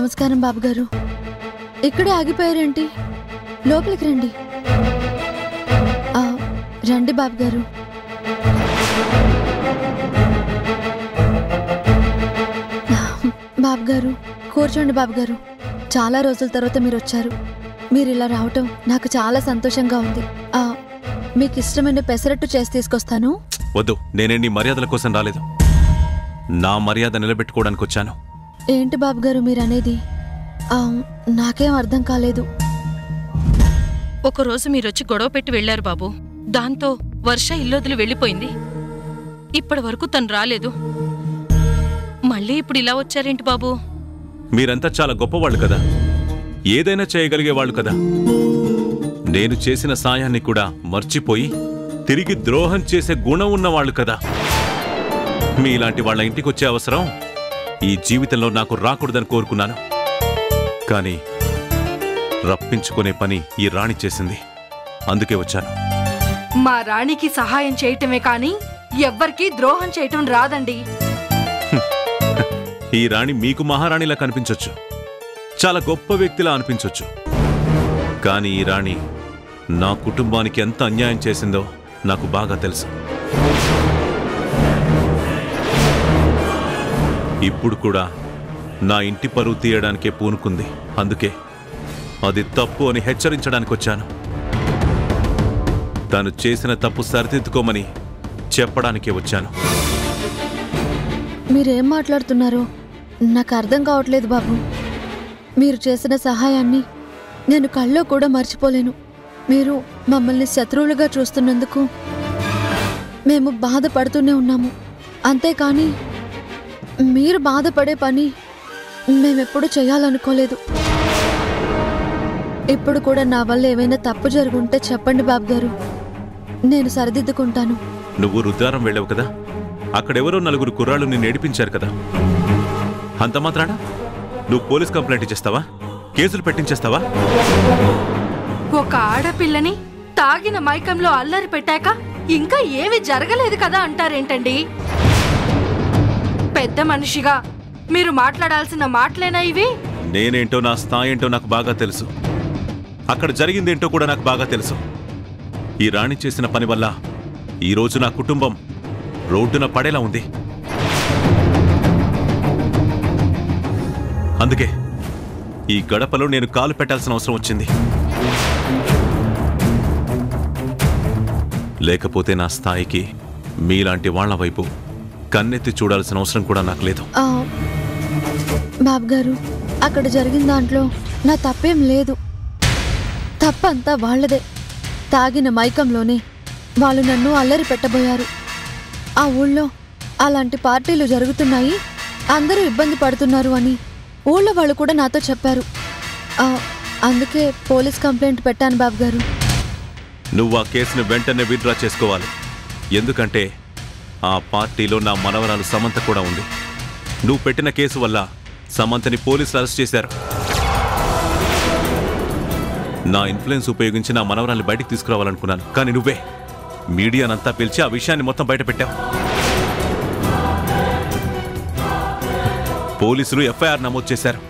నమస్కారం బాబు గారు. ఇక్కడే ఆగిపోయారేంటి? లోపలికి రండి. రండి బాబు గారు. బాబు గారు కూర్చోండి. బాబు గారు, చాలా రోజుల తర్వాత మీరు వచ్చారు. మీరు ఇలా రావటం నాకు చాలా సంతోషంగా ఉంది. మీకు ఇష్టమైన పెసరట్టు చేసి తీసుకొస్తాను. వద్దు, నేనే నీ మర్యాదల కోసం రాలేదు. నా మర్యాద నిలబెట్టుకోవడానికి వచ్చాను. ఏంటి బాబు గారు మీరనేది? నాకేం అర్థం కాలేదు. ఒకరోజు మీరొచ్చి గొడవ పెట్టి వెళ్లారు బాబు. దాంతో వర్ష ఇల్లొదిలి వెళ్ళిపోయింది. ఇప్పటి వరకు తను రాలేదు. మళ్ళీ ఇప్పుడు ఇలా వచ్చారేంటి బాబు? మీరంతా చాలా గొప్పవాళ్ళు కదా, ఏదైనా చేయగలిగేవాళ్ళు కదా. నేను చేసిన సాయాన్ని కూడా మర్చిపోయి తిరిగి ద్రోహం చేసే గుణం ఉన్నవాళ్ళు కదా. మీలాంటి వాళ్ళ ఇంటికొచ్చే అవసరం ఈ జీవితంలో నాకు రాకూడదని కోరుకున్నాను. కానీ రప్పించుకునే పని ఈ రాణి చేసింది. అందుకే వచ్చాను. మా రాణికి సహాయం చేయటమే కాని ఎవ్వరికీ ద్రోహం చేయటం రాదండి. ఈ రాణి మీకు మహారాణిలా కనిపించొచ్చు, చాలా గొప్ప వ్యక్తిలా అనిపించొచ్చు. కానీ ఈ రాణి నా కుటుంబానికి ఎంత అన్యాయం చేసిందో నాకు బాగా తెలుసు. ఇప్పుడు కూడా నా ఇంటి పరువు తీయడానికే పూనుకుంది. అందుకే అది తప్పు అని హెచ్చరించడానికి వచ్చాను. తను చేసిన తప్పు సరిదిద్దుకోమని చెప్పడానికే వచ్చాను. మీరేం మాట్లాడుతున్నారో నాకు అర్థం కావట్లేదు బాబు. మీరు చేసిన సహాయాన్ని నేను కల్లో కూడా మర్చిపోలేను. మీరు మమ్మల్ని శత్రువులుగా చూస్తున్నందుకు మేము బాధపడుతూనే ఉన్నాము. అంతేకాని మీరు బాధపడే పని మేమెప్పుడు చేయాలనుకోలేదు. ఇప్పుడు కూడా నా వల్ల ఏమైనా తప్పు జరుగుంటే చెప్పండి బాబు గారు, నేను సరిదిద్దుకుంటాను. నువ్వు రుద్రారం వెళ్ళావు కదా, అక్కడెవరో నలుగురు కుర్రాళ్ళు నిన్ను ఏడిపించారు కదా. అంత మాత్రాన నువ్వు పోలీస్ కంప్లైంట్ ఇచ్చేస్తావా? కేసులు పెట్టించేస్తావా? ఒక ఆడపిల్లని తాగిన మైకంలో అల్లరి పెట్టాక ఇంకా ఏవి జరగలేదు కదా అంటారేంటండి? పెద్ద మనిషిగా మీరు మాట్లాడాల్సిన మాటలేనా ఇవి? నేనేంటో, నా స్థాయి ఏంటో నాకు బాగా తెలుసు. అక్కడ జరిగిందేంటో కూడా నాకు బాగా తెలుసు. ఈ రాణి చేసిన పని వల్ల ఈరోజు నా కుటుంబం రోడ్డున పడేలా ఉంది. అందుకే ఈ గడపలో నేను కాలు పెట్టాల్సిన అవసరం వచ్చింది. లేకపోతే నా స్థాయికి మీలాంటి వాళ్ల వైపు కన్నెత్తి చూడాల్సిన అవసరం కూడా నాకు లేదు. బాబు గారు, అక్కడ జరిగిన దాంట్లో నా తప్పేం లేదు. తప్పంతా వాళ్లదే. తాగిన మైకంలోనే వాళ్ళు నన్ను అల్లరి పెట్టబోయారు. ఆ ఊళ్ళో అలాంటి పార్టీలు జరుగుతున్నాయి, అందరూ ఇబ్బంది పడుతున్నారు అని ఊళ్ళో వాళ్ళు కూడా నాతో చెప్పారు. అందుకే పోలీస్ కంప్లైంట్ పెట్టాను బాబు గారు. నువ్వు ఆ కేసును వెంటనే విత్డ్రా చేసుకోవాలి. ఎందుకంటే ఆ పార్టీలో నా మనవరాలు సమంత కూడా ఉంది. నువ్వు పెట్టిన కేసు వల్ల సమంతని పోలీసులు అరెస్ట్ చేశారు. నా ఇన్ఫ్లుయెన్స్ ఉపయోగించి నా మనవరాన్ని బయటికి తీసుకురావాలనుకున్నాను. కానీ నువ్వే మీడియానంతా పిలిచి ఆ విషయాన్ని మొత్తం బయట పెట్టావు. పోలీసులు ఎఫ్ఐఆర్ నమోదు చేశారు.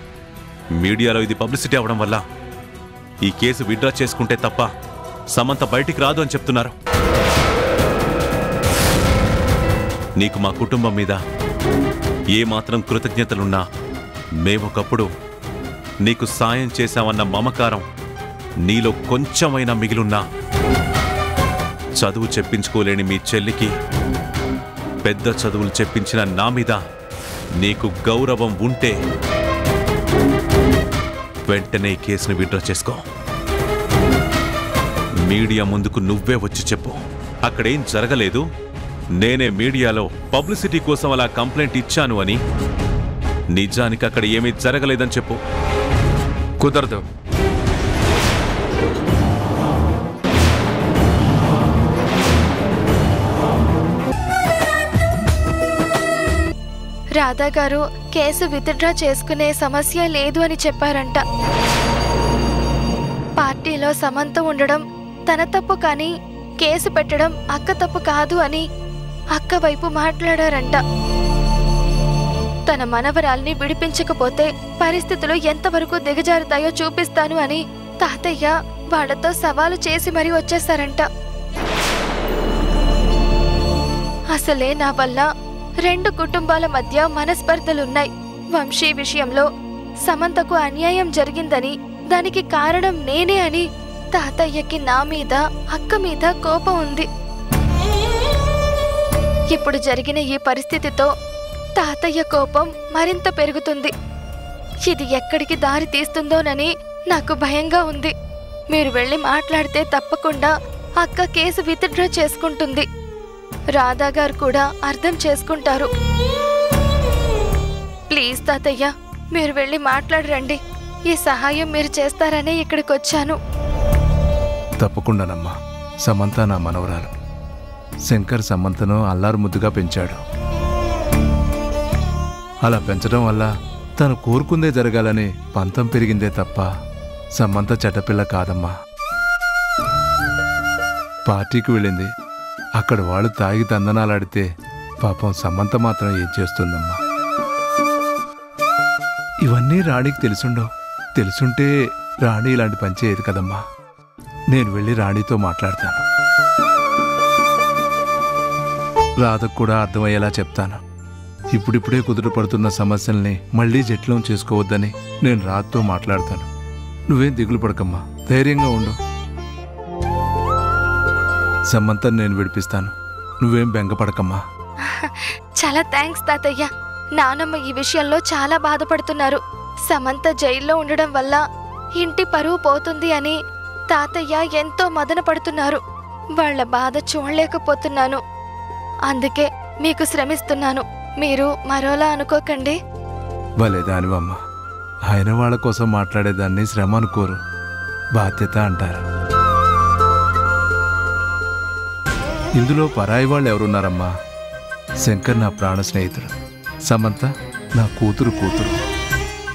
మీడియాలో ఇది పబ్లిసిటీ అవడం వల్ల ఈ కేసు విత్డ్రా చేసుకుంటే తప్ప సమంత బయటికి రాదు అని చెప్తున్నారు. నీకు మా కుటుంబం మీద ఏమాత్రం కృతజ్ఞతలున్నా, మేమొకప్పుడు నీకు సాయం చేశామన్న మమకారం నీలో కొంచెమైనా మిగిలున్నా, చదువు చెప్పించుకోలేని మీ చెల్లికి పెద్ద చదువులు చెప్పించిన నా మీద నీకు గౌరవం ఉంటే వెంటనే ఈ కేసును విత్డ్రా చేసుకో. మీడియా ముందుకు నువ్వే వచ్చి చెప్పు, అక్కడేం జరగలేదు, నేనే మీడియాలో పబ్లిసిటీ కోసం అలా కంప్లైంట్ ఇచ్చాను అని. నిజానికి అక్కడ ఏమీ జరగలేదని చెప్పు. కుదరదు. రాధా గారు కేసు విత్డ్రా చేసుకునే సమస్య లేదు అని చెప్పారంట. పార్టీలో సమంత ఉండడం తన తప్పు కానీ కేసు పెట్టడం అక్క తప్పు కాదు అని అక్క వైపు మాట్లాడారంట. తన మనవరాల్ని విడిపించకపోతే పరిస్థితులు ఎంతవరకు దిగజారుతాయో చూపిస్తాను అని తాతయ్య వాళ్ళతో సవాలు చేసి మరీ వచ్చేశారంట. అసలే నా వల్ల 2 కుటుంబాల మధ్య మనస్పర్ధలున్నాయి. వంశీ విషయంలో సమంతకు అన్యాయం జరిగిందని, దానికి కారణం నేనే అని తాతయ్యకి నా మీద, అక్క మీద కోపం ఉంది. ఇప్పుడు జరిగిన ఈ పరిస్థితితో తాతయ్య కోపం మరింత పెరుగుతుంది. ఇది ఎక్కడికి దారి తీస్తుందోనని నాకు భయంగా ఉంది. మీరు వెళ్ళి మాట్లాడితే తప్పకుండా అక్క కేసు విత్డ్రా చేసుకుంటుంది. రాధా గారు కూడా అర్థం చేసుకుంటారు. ప్లీజ్ తాతయ్య, మీరు వెళ్ళి మాట్లాడరండి. ఈ సహాయం మీరు చేస్తారనే ఇక్కడికి వచ్చాను. తప్పకుండానమ్మా. సమంత నా మనవరాలు. శంకర్ సమంతను అల్లారు ముద్దుగా పెంచాడు. అలా పెంచడం వల్ల తను కోరుకుందే జరగాలని పంతం పెరిగిందే తప్ప సమంత చెడ్డపిల్ల కాదమ్మా. పార్టీకి వెళ్ళింది. అక్కడ వాళ్ళు తాగి తందనాలాడితే పాపం సమంత మాత్రం ఏం చేస్తుందమ్మా? ఇవన్నీ రాణికి తెలుసుండవు. తెలుసుంటే రాణి ఇలాంటి పని చేయదు కదమ్మా. నేను వెళ్ళి రాణితో మాట్లాడతాను. రాధకు కూడా అర్థమయ్యేలా చెప్తాను. ఇప్పుడిప్పుడే కుదుటపడుతున్న సమస్యల్ని మళ్లీ జట్లం చేసుకోవద్దని నేను రాధతో మాట్లాడతాను. నువ్వేం దిగులు పడకమ్మా, ధైర్యంగా ఉండు. సమంతను నేను విడిపిస్తాను. నువ్వేం బెంగపడకమ్మా. చాలా థ్యాంక్స్ తాతయ్య. నానమ్మ ఈ విషయంలో చాలా బాధపడుతున్నారు. సమంత జైల్లో ఉండడం వల్ల ఇంటి పరువు పోతుంది అని తాతయ్య ఎంతో మదన పడుతున్నారు. వాళ్ల బాధ చూడలేకపోతున్నాను. అందుకే మీకు శ్రమిస్తున్నాను. మీరు మరోలా అనుకోకండి. భలే దానివమ్మా. ఆయన వాళ్ళ కోసం మాట్లాడేదాన్ని శ్రమ అనుకోరు, బాధ్యత అంటారు. ఇందులో పరాయి వాళ్ళు ఎవరున్నారమ్మా? శంకర్ నా ప్రాణ స్నేహితుడు, సమంత నా కూతురు.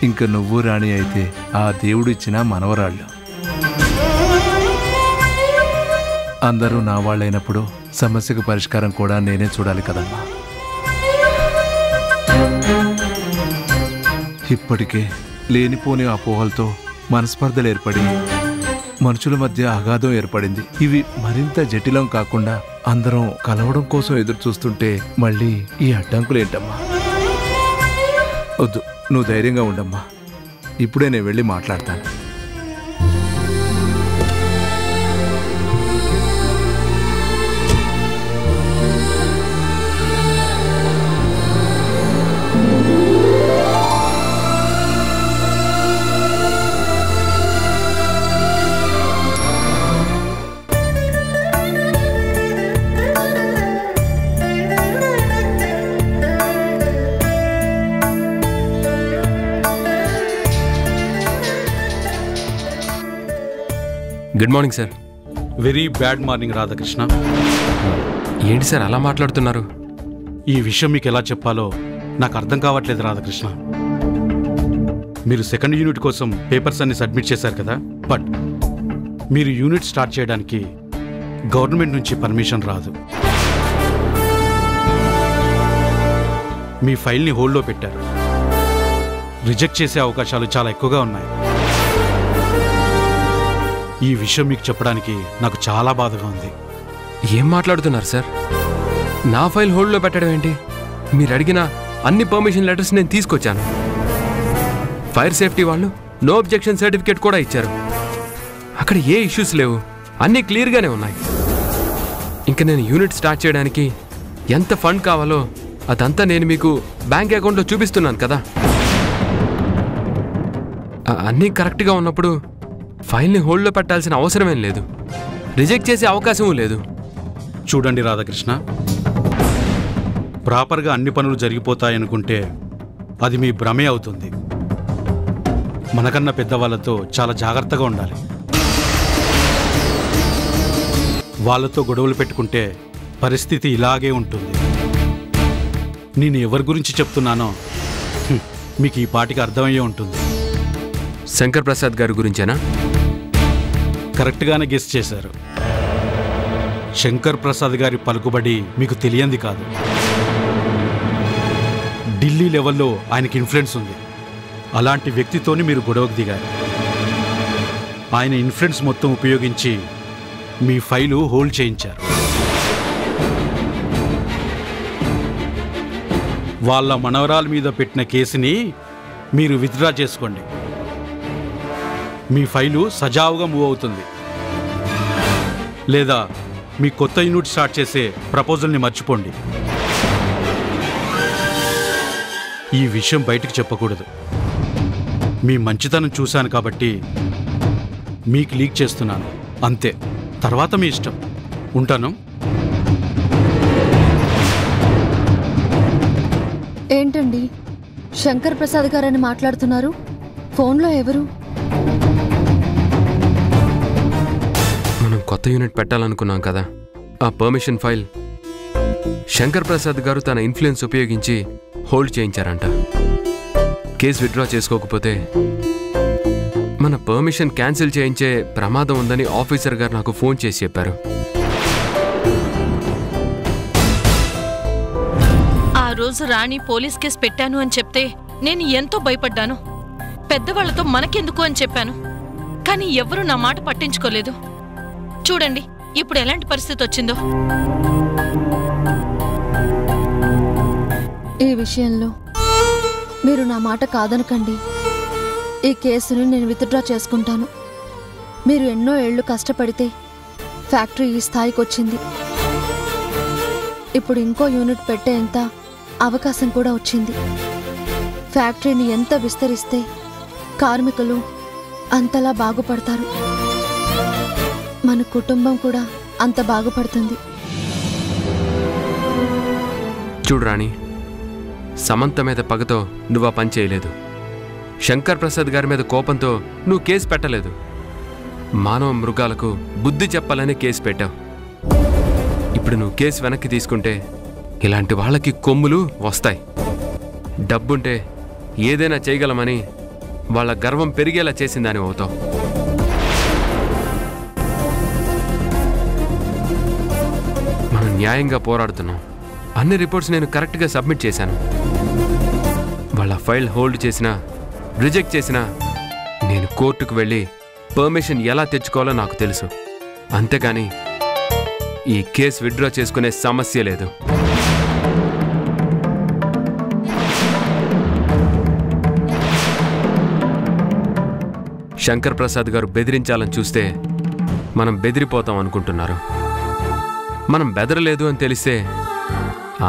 ఇంక నువ్వు రాణి అయితే ఆ దేవుడిచ్చిన మనవరాళ్ళు. అందరూ నా వాళ్ళైనప్పుడు సమస్యకు పరిష్కారం కూడా నేనే చూడాలి కదమ్మా. ఇప్పటికే లేనిపోని అపోహలతో మనస్పర్ధలు ఏర్పడి మనుషుల మధ్య అగాధం ఏర్పడింది. ఇవి మరింత జటిలం కాకుండా అందరం కలవడం కోసం ఎదురు చూస్తుంటే మళ్ళీ ఈ అడ్డంకులేంటమ్మా? వద్దు, నువ్వు ధైర్యంగా ఉండమ్మా. ఇప్పుడే నేను వెళ్ళి మాట్లాడతాను. Good morning sir. Very bad morning Radhakrishna. ఏంటి సార్ అలా మాట్లాడుతున్నారు? ఈ విషయం మీకు ఎలా చెప్పాలో నాకు అర్థం కావట్లేదు రాధాకృష్ణ. మీరు సెకండ్ యూనిట్ కోసం పేపర్స్ అన్ని సబ్మిట్ చేశారు కదా, బట్ మీరు యూనిట్ స్టార్ట్ చేయడానికి గవర్నమెంట్ నుంచి పర్మిషన్ రాదు. మీ ఫైల్ని హోల్డ్లో పెట్టారు. రిజెక్ట్ చేసే అవకాశాలు చాలా ఎక్కువగా ఉన్నాయి. ఈ విషయం మీకు చెప్పడానికి నాకు చాలా బాధగా ఉంది. ఏం మాట్లాడుతున్నారు సార్? నా ఫైల్ హోల్డ్లో పెట్టడం ఏంటి? మీరు అడిగిన అన్ని పర్మిషన్ లెటర్స్ నేను తీసుకొచ్చాను. ఫైర్ సేఫ్టీ వాళ్ళు నో అబ్జెక్షన్ సర్టిఫికేట్ కూడా ఇచ్చారు. అక్కడ ఏ ఇష్యూస్ లేవు, అన్నీ క్లియర్గానే ఉన్నాయి. ఇంకా నేను యూనిట్ స్టార్ట్ చేయడానికి ఎంత ఫండ్ కావాలో అదంతా నేను మీకు బ్యాంక్ అకౌంట్లో చూపిస్తున్నాను కదా. అన్నీ కరెక్ట్గా ఉన్నప్పుడు ఫైల్ని హోల్డ్లో పెట్టాల్సిన అవసరమేం లేదు. రిజెక్ట్ చేసే అవకాశమూ లేదు. చూడండి రాధాకృష్ణ, ప్రాపర్గా అన్ని పనులు జరిగిపోతాయనుకుంటే అది మీ భ్రమే అవుతుంది. మనకన్నా పెద్దవాళ్ళతో చాలా జాగ్రత్తగా ఉండాలి. వాళ్ళతో గొడవలు పెట్టుకుంటే పరిస్థితి ఇలాగే ఉంటుంది. నేను ఎవరి గురించి చెప్తున్నానో మీకు ఈ పాటికి అర్థమయ్యే ఉంటుంది. శంకర్ ప్రసాద్ గారి గురించేనా? కరెక్ట్గానే గెస్ చేశారు. శంకర్ ప్రసాద్ గారి పలుకుబడి మీకు తెలియంది కాదు. ఢిల్లీ లెవెల్లో ఆయనకి ఇన్ఫ్లుయెన్స్ ఉంది. అలాంటి వ్యక్తితోని మీరు గొడవకు దిగారు. ఆయన ఇన్ఫ్లుయెన్స్ మొత్తం ఉపయోగించి మీ ఫైలు హోల్డ్ చేయించారు. వాళ్ళ మనవరాల మీద పెట్టిన కేసుని మీరు విత్డ్రా చేసుకోండి. మీ ఫైలు సజావుగా మూవ్ అవుతుంది. లేదా మీ కొత్త యూనిట్ స్టార్ట్ చేసే ప్రపోజల్ని మర్చిపోండి. ఈ విషయం బయటికి చెప్పకూడదు. మీ మంచితనం చూశాను కాబట్టి మీకు లీక్ చేస్తున్నాను అంతే. తర్వాత మీ ఇష్టం. ఉంటాను. ఏంటండి శంకర్ ప్రసాద్ గారని మాట్లాడుతున్నారు? ఫోన్లో ఎవరు? మనం కొత్త యూనిట్ పెట్టాలనుకున్నాం కదా, ఆ పర్మిషన్ ఫైల్ శంకర్ ప్రసాద్ గారు తన ఇన్ఫ్లుయెన్స్ ఉపయోగించి హోల్డ్ చేయించారంట. కేసు విత్డ్రా చేసుకోకపోతే మన పర్మిషన్ క్యాన్సిల్ చేయించే ప్రమాదం ఉందని ఆఫీసర్ గారు నాకు ఫోన్ చేసి చెప్పారు. ఆ రోజు రాణి పోలీస్ కేసు పెట్టాను అని చెప్తే నేను ఎంతో భయపడ్డాను. పెద్దవాళ్లతో మనకెందుకు అని చెప్పాను, కానీ ఎవ్వరూ నా మాట పట్టించుకోలేదు. చూడండి ఇప్పుడు ఎలాంటి పరిస్థితి వచ్చిందో. ఈ విషయంలో మీరు నా మాట కాదనకండి. ఈ కేసుని నేను విత్డ్రా చేసుకుంటాను. మీరు ఎన్నో ఏళ్లు కష్టపడితే ఫ్యాక్టరీ ఈ స్థాయికి వచ్చింది. ఇప్పుడు ఇంకో యూనిట్ పెట్టేంత అవకాశం కూడా వచ్చింది. ఫ్యాక్టరీని ఎంత విస్తరిస్తే కార్మికులు అంతలా బాగుపడతారు. మన కుటుంబం కూడా అంత బాగుపడుతుంది. చూడు రాణి, సమంత మీద పగతో నువ్వు ఆ పని చేయలేదు. శంకర్ ప్రసాద్ గారి మీద కోపంతో నువ్వు కేసు పెట్టలేదు. మానవ మృగాలకు బుద్ధి చెప్పాలని కేసు పెట్టావు. ఇప్పుడు నువ్వు కేసు వెనక్కి తీసుకుంటే ఇలాంటి వాళ్ళకి కొమ్ములు వస్తాయి. డబ్బుంటే ఏదైనా చేయగలమని వాళ్ళ గర్వం పెరిగేలా చేసిందని అవుతావు. మనం న్యాయంగా పోరాడుతున్నాం. అన్ని రిపోర్ట్స్ నేను కరెక్ట్గా సబ్మిట్ చేశాను. వాళ్ళ ఫైల్ హోల్డ్ చేసినా రిజెక్ట్ చేసినా నేను కోర్టుకు వెళ్ళి పర్మిషన్ ఎలా తెచ్చుకోవాలో నాకు తెలుసు. అంతేగాని ఈ కేసు విత్డ్రా చేసుకునే సమస్య లేదు. శంకర్ ప్రసాద్ గారు బెదిరించాలని చూస్తే మనం బెదిరిపోతాం అనుకుంటున్నారు. మనం బెదరలేదు అని తెలిస్తే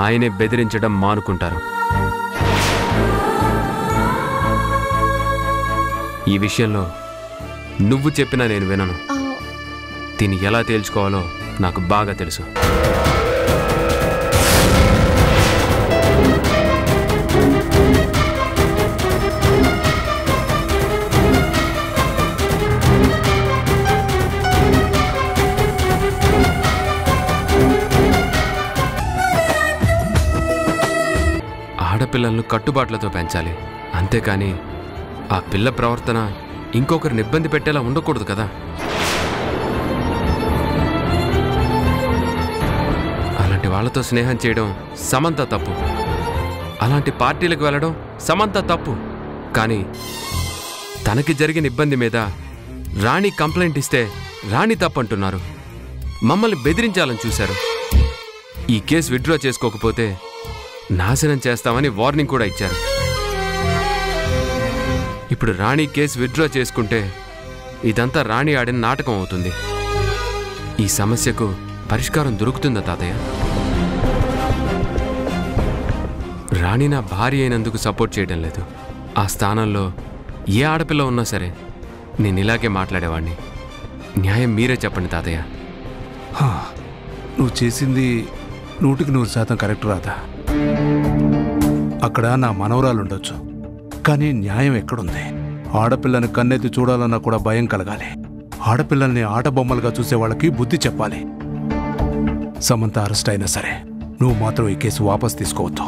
ఆయనే బెదిరించడం మానుకుంటారు. ఈ విషయంలో నువ్వు చెప్పినా నేను వినను. దీన్ని ఎలా తేల్చుకోవాలో నాకు బాగా తెలుసు. ఆడపిల్లలను కట్టుబాట్లతో పెంచాలి, అంతేకాని ఆ పిల్ల ప్రవర్తన ఇంకొకరిని ఇబ్బంది పెట్టేలా ఉండకూడదు కదా. అలాంటి వాళ్ళతో స్నేహం చేయడం సమంత తప్పు. అలాంటి పార్టీలకు వెళ్ళడం సమంత తప్పు. కానీ తనకి జరిగిన ఇబ్బంది మీద రాణి కంప్లైంట్ ఇస్తే రాణి తప్పంటున్నారు. మమ్మల్ని బెదిరించాలని చూశారు. ఈ కేసు విత్డ్రా చేసుకోకపోతే నాశనం చేస్తామని వార్నింగ్ కూడా ఇచ్చారు. ఇప్పుడు రాణి కేసు విత్డ్రా చేసుకుంటే ఇదంతా రాణి ఆడిన నాటకం అవుతుంది. ఈ సమస్యకు పరిష్కారం దొరుకుతుందా తాతయ్య? రాణి నా భార్య అయినందుకు సపోర్ట్ చేయడం లేదు. ఆ స్థానంలో ఏ ఆడపిల్ల ఉన్నా సరే నేను ఇలాగే మాట్లాడేవాడిని. న్యాయం మీరే చెప్పండి తాతయ్య. నువ్వు చేసింది 100% కరెక్ట్ రాదా. అక్కడ నా మనవరాలు ఉండొచ్చు, కానీ న్యాయం ఎక్కడుంది? ఆడపిల్లని కన్నెత్తి చూడాలన్నా కూడా భయం కలగాలి. ఆడపిల్లల్ని ఆట బొమ్మలుగా చూసే వాళ్ళకి బుద్ధి చెప్పాలి. సమంత అరెస్ట్ అయినా సరే నువ్వు మాత్రం ఈ కేసు వాపస్ తీసుకోవద్దు.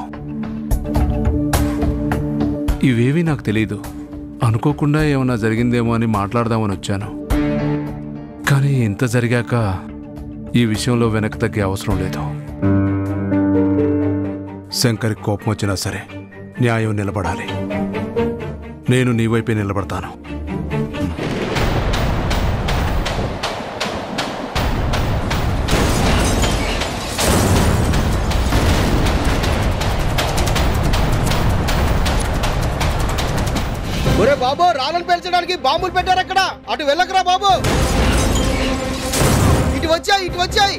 ఇవేవీ నాకు తెలీదు. అనుకోకుండా ఏమన్నా జరిగిందేమో అని మాట్లాడదామని వచ్చాను. కానీ ఇంత జరిగాక ఈ విషయంలో వెనక్కి తగ్గే అవసరం లేదు. శంకర్కి కోపం వచ్చినా సరే న్యాయం నిలబడాలి. నేను నీ వైపే నిలబడతాను. ఒరే బాబు, రాళ్ళను పేల్చడానికి బాంబులు పెట్టారు అక్కడ. అటు వెళ్ళకరా బాబు. ఇటు వచ్చాయి, ఇటు వచ్చాయి.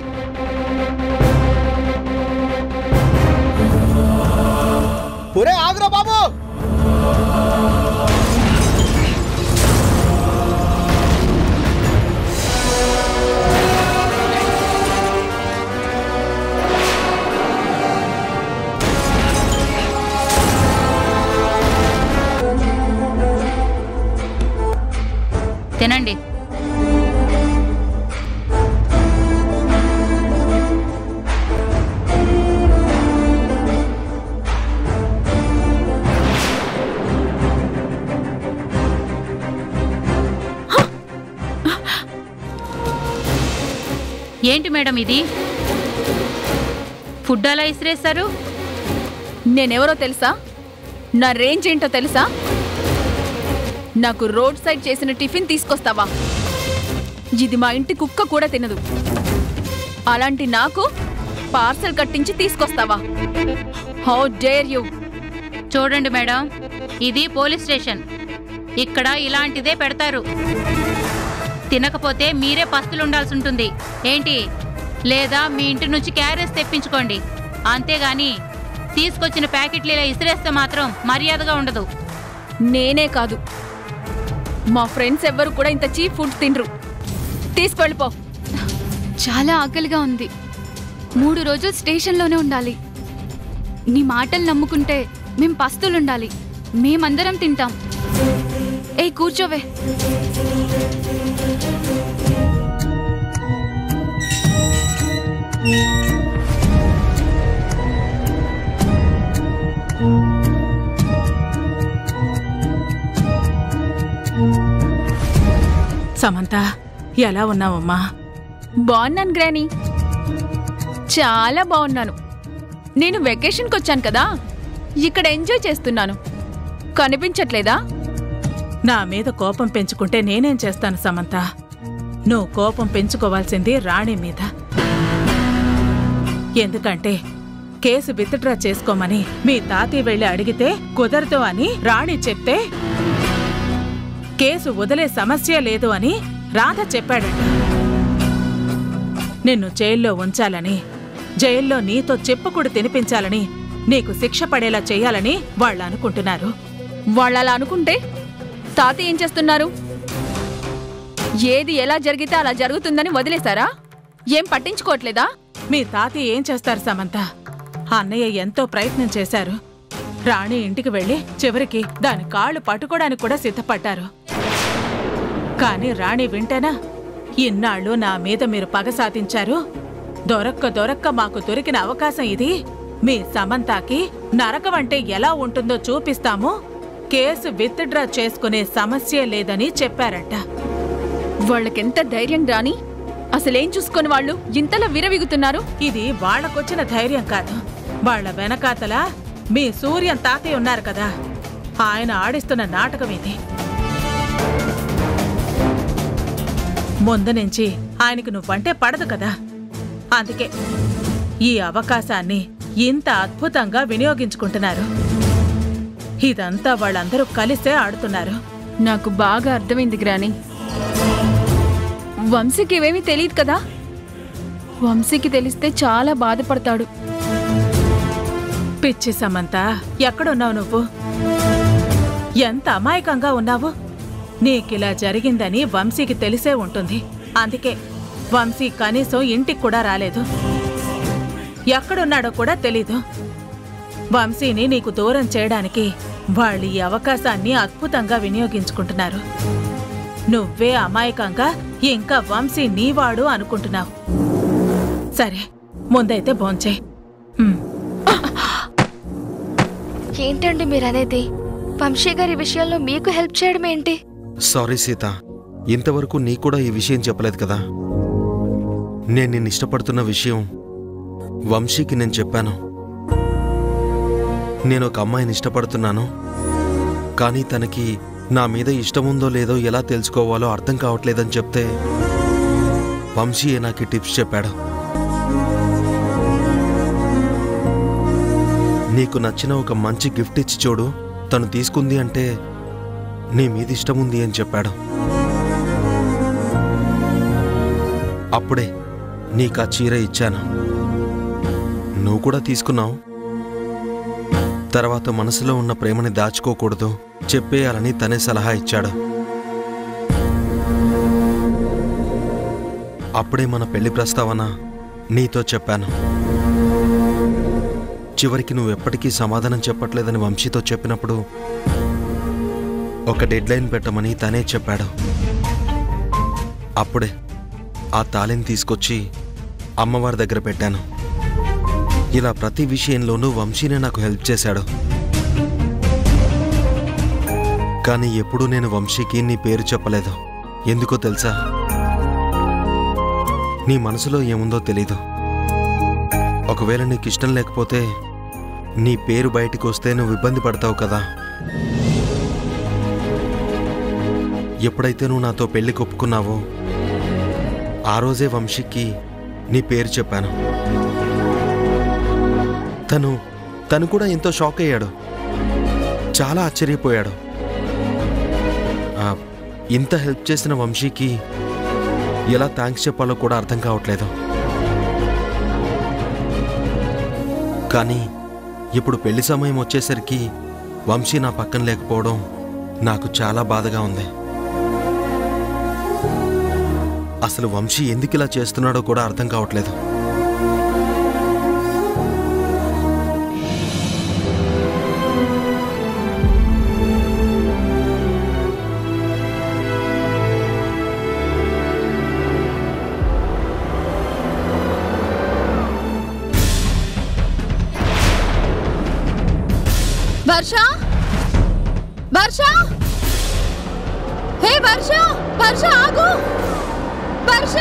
ఒరే ఆగురా బాబు. తినండి. ఏంటి మేడం ఇది? ఫుడ్ అలా ఇసిరేస్తారు? నేనెవరో తెలుసా? నా రేంజ్ ఏంటో తెలుసా? నాకు రోడ్ సైడ్ చేసిన టిఫిన్ తీసుకొస్తావా? ఇది మా ఇంటి కుక్క కూడా తినదు. అలాంటి నాకు పార్సల్ కట్టించి తీసుకొస్తావా? How dare you! చూడండి మేడం, ఇది పోలీస్ స్టేషన్. ఇక్కడ ఇలాంటిదే పెడతారు. తినకపోతే మీరే పస్తులు ఉండాల్సి ఉంటుంది. ఏంటి? లేదా మీ ఇంటి నుంచి క్యారేజ్ తెప్పించుకోండి. అంతేగాని తీసుకొచ్చిన ప్యాకెట్లు ఇలా ఇసిరేస్తే మాత్రం మర్యాదగా ఉండదు. నేనే కాదు, మా ఫ్రెండ్స్ ఎవ్వరు కూడా ఇంత చీప్ ఫుడ్ తినరు. తీసుకెళ్ళిపో. చాలా ఆకలిగా ఉంది. 3 రోజులు స్టేషన్లోనే ఉండాలి. నీ మాటలు నమ్ముకుంటే మేం పస్తులుండాలి. మేమందరం తింటాం. ఏ కూర్చోవే. సమంత, ఎలా ఉన్నావమ్మా? బాగున్నాను గ్రానీ, చాలా బాగున్నాను. నేను వెకేషన్కి వచ్చాను కదా, ఇక్కడ ఎంజాయ్ చేస్తున్నాను. కనిపించట్లేదా? నా మీద కోపం పెంచుకుంటే నేనేం చేస్తాను సమంత? నువ్వు కోపం పెంచుకోవాల్సింది రాణి మీద. ఎందుకంటే కేసు విత్డ్రా చేసుకోమని మీ తాతయ్య వెళ్ళి అడిగితే కుదరదు అని రాణి చెప్తే కేసు వదిలే సమస్య లేదు అని రాధ చెప్పాడట. నిన్ను జైల్లో ఉంచాలని, జైల్లో నీతో చెప్పుకుడు తినిపించాలని, నీకు శిక్ష పడేలా చెయ్యాలని వాళ్ళు అనుకుంటున్నారు. వాళ్ళలా అనుకుంటే తాతయ్య ఏం చేస్తున్నారు? ఏది ఎలా జరిగితే అలా జరుగుతుందని వదిలేశారా? ఏం పట్టించుకోవట్లేదా? మీ తాతయ్య ఏం చేస్తారు సమంత? అన్నయ్య ఎంతో ప్రయత్నం చేశారు. రాణి ఇంటికి వెళ్ళి చివరికి దాని కాళ్ళు పట్టుకోవడానికి కూడా సిద్ధపడ్డారు. కాని రాణి వింటేనా? ఇన్నాళ్ళు నా మీద మీరు పగ సాధించారు. దొరక్క మాకు దొరికిన అవకాశం ఇది. మీ సమంతాకి నరకమంటే ఎలా ఉంటుందో చూపిస్తాము. కేసు విత్డ్రా చేసుకునే సమస్య లేదని చెప్పారట. వాళ్ళకెంత ధైర్యం రాని! అసలేం చూసుకొని వాళ్ళు ఇంతలా విరవిగుతున్నారు? ఇది వాళ్లకొచ్చిన ధైర్యం కాదు. వాళ్ల వెనకాతల మీ సూర్యం తాతయ్య ఉన్నారు కదా, ఆయన ఆడిస్తున్న నాటకం ఇది. ముందు నుంచి ఆయనకు నువ్వంటే పడదు కదా, అందుకే ఈ అవకాశాన్ని ఇంత అద్భుతంగా వినియోగించుకుంటున్నారు. ఇదంతా వాళ్ళందరూ కలిసే ఆడుతున్నారు. నాకు బాగా అర్థమైంది గ్రాని. వంశీకి ఇవేమీ తెలియదు కదా. వంశీకి తెలిస్తే చాలా బాధపడతాడు. పిచ్చి సమంత, ఎక్కడున్నావు నువ్వు? ఎంత అమాయకంగా ఉన్నావు. నీకిలా జరిగిందని వంశీకి తెలిసే ఉంటుంది. అందుకే వంశీ కనీసం ఇంటికి కూడా రాలేదు. ఎక్కడున్నాడో కూడా తెలీదు. వంశీని నీకు దూరం చేయడానికి వాళ్ళు ఈ అవకాశాన్ని అద్భుతంగా వినియోగించుకుంటున్నారు. నువ్వే అమాయకంగా ఇంకా వంశీ నీవాడు అనుకుంటున్నావు. సరే, ముందైతే భోంచే. ఏంటండి మీరనేది? వంశీ గారి విషయంలో మీకు హెల్ప్ చేయడం ఏంటి? సారీ సీత, ఇంతవరకు నీ కూడా ఈ విషయం చెప్పలేదు కదా. నేను నిన్ను ఇష్టపడుతున్న విషయం వంశీకి నేను చెప్పాను. నేను ఒక అమ్మాయిని ఇష్టపడుతున్నాను, కానీ తనకి నా మీద ఇష్టముందో లేదో ఎలా తెలుసుకోవాలో అర్థం కావట్లేదని చెప్తే వంశీయే నాకు టిప్స్ చెప్పాడు. నీకు నచ్చిన ఒక మంచి గిఫ్ట్ ఇచ్చి చూడు, తను తీసుకుంది అంటే నీ మీద ఇష్టముంది అని చెప్పాడు. అప్పుడే నీకు ఆ చీర ఇచ్చాను. నువ్వు కూడా తీసుకున్నావు. తర్వాత మనసులో ఉన్న ప్రేమని దాచుకోకూడదు, చెప్పేయాలని తనే సలహా ఇచ్చాడు. అప్పుడే మన పెళ్లి ప్రస్తావన నీతో చెప్పాను. చివరికి నువ్వెప్పటికీ సమాధానం చెప్పట్లేదని వంశీతో చెప్పినప్పుడు ఒక డెడ్లైన్ పెట్టమని తనే చెప్పాడు. అప్పుడే ఆ తాళిని తీసుకొచ్చి అమ్మవారి దగ్గర పెట్టాను. ఇలా ప్రతి విషయంలోనూ వంశీనే నాకు హెల్ప్ చేశాడు. కానీ ఎప్పుడూ నేను వంశీకి నీ పేరు చెప్పలేదు. ఎందుకో తెలుసా? నీ మనసులో ఏముందో తెలీదు. ఒకవేళ నీకు ఇష్టం లేకపోతే నీ పేరు బయటికి వస్తే నువ్వు ఇబ్బంది పడతావు కదా. ఎప్పుడైతే నువ్వు నాతో పెళ్లి ఒప్పుకున్నావో ఆ రోజే వంశీకి నీ పేరు చెప్పాను. తను కూడా ఎంతో షాక్ అయ్యాడు, చాలా ఆశ్చర్యపోయాడు. ఇంత హెల్ప్ చేసిన వంశీకి ఎలా థ్యాంక్స్ చెప్పాలో కూడా అర్థం కావట్లేదు. కానీ ఇప్పుడు పెళ్లి సమయం వచ్చేసరికి వంశీ నా పక్కన లేకపోవడం నాకు చాలా బాధగా ఉంది. అసలు వంశీ ఎందుకు ఇలా చేస్తున్నాడో కూడా అర్థం కావట్లేదు. వర్ష, వర్ష, హే వర్ష, వర్ష ఆగు, వర్ష.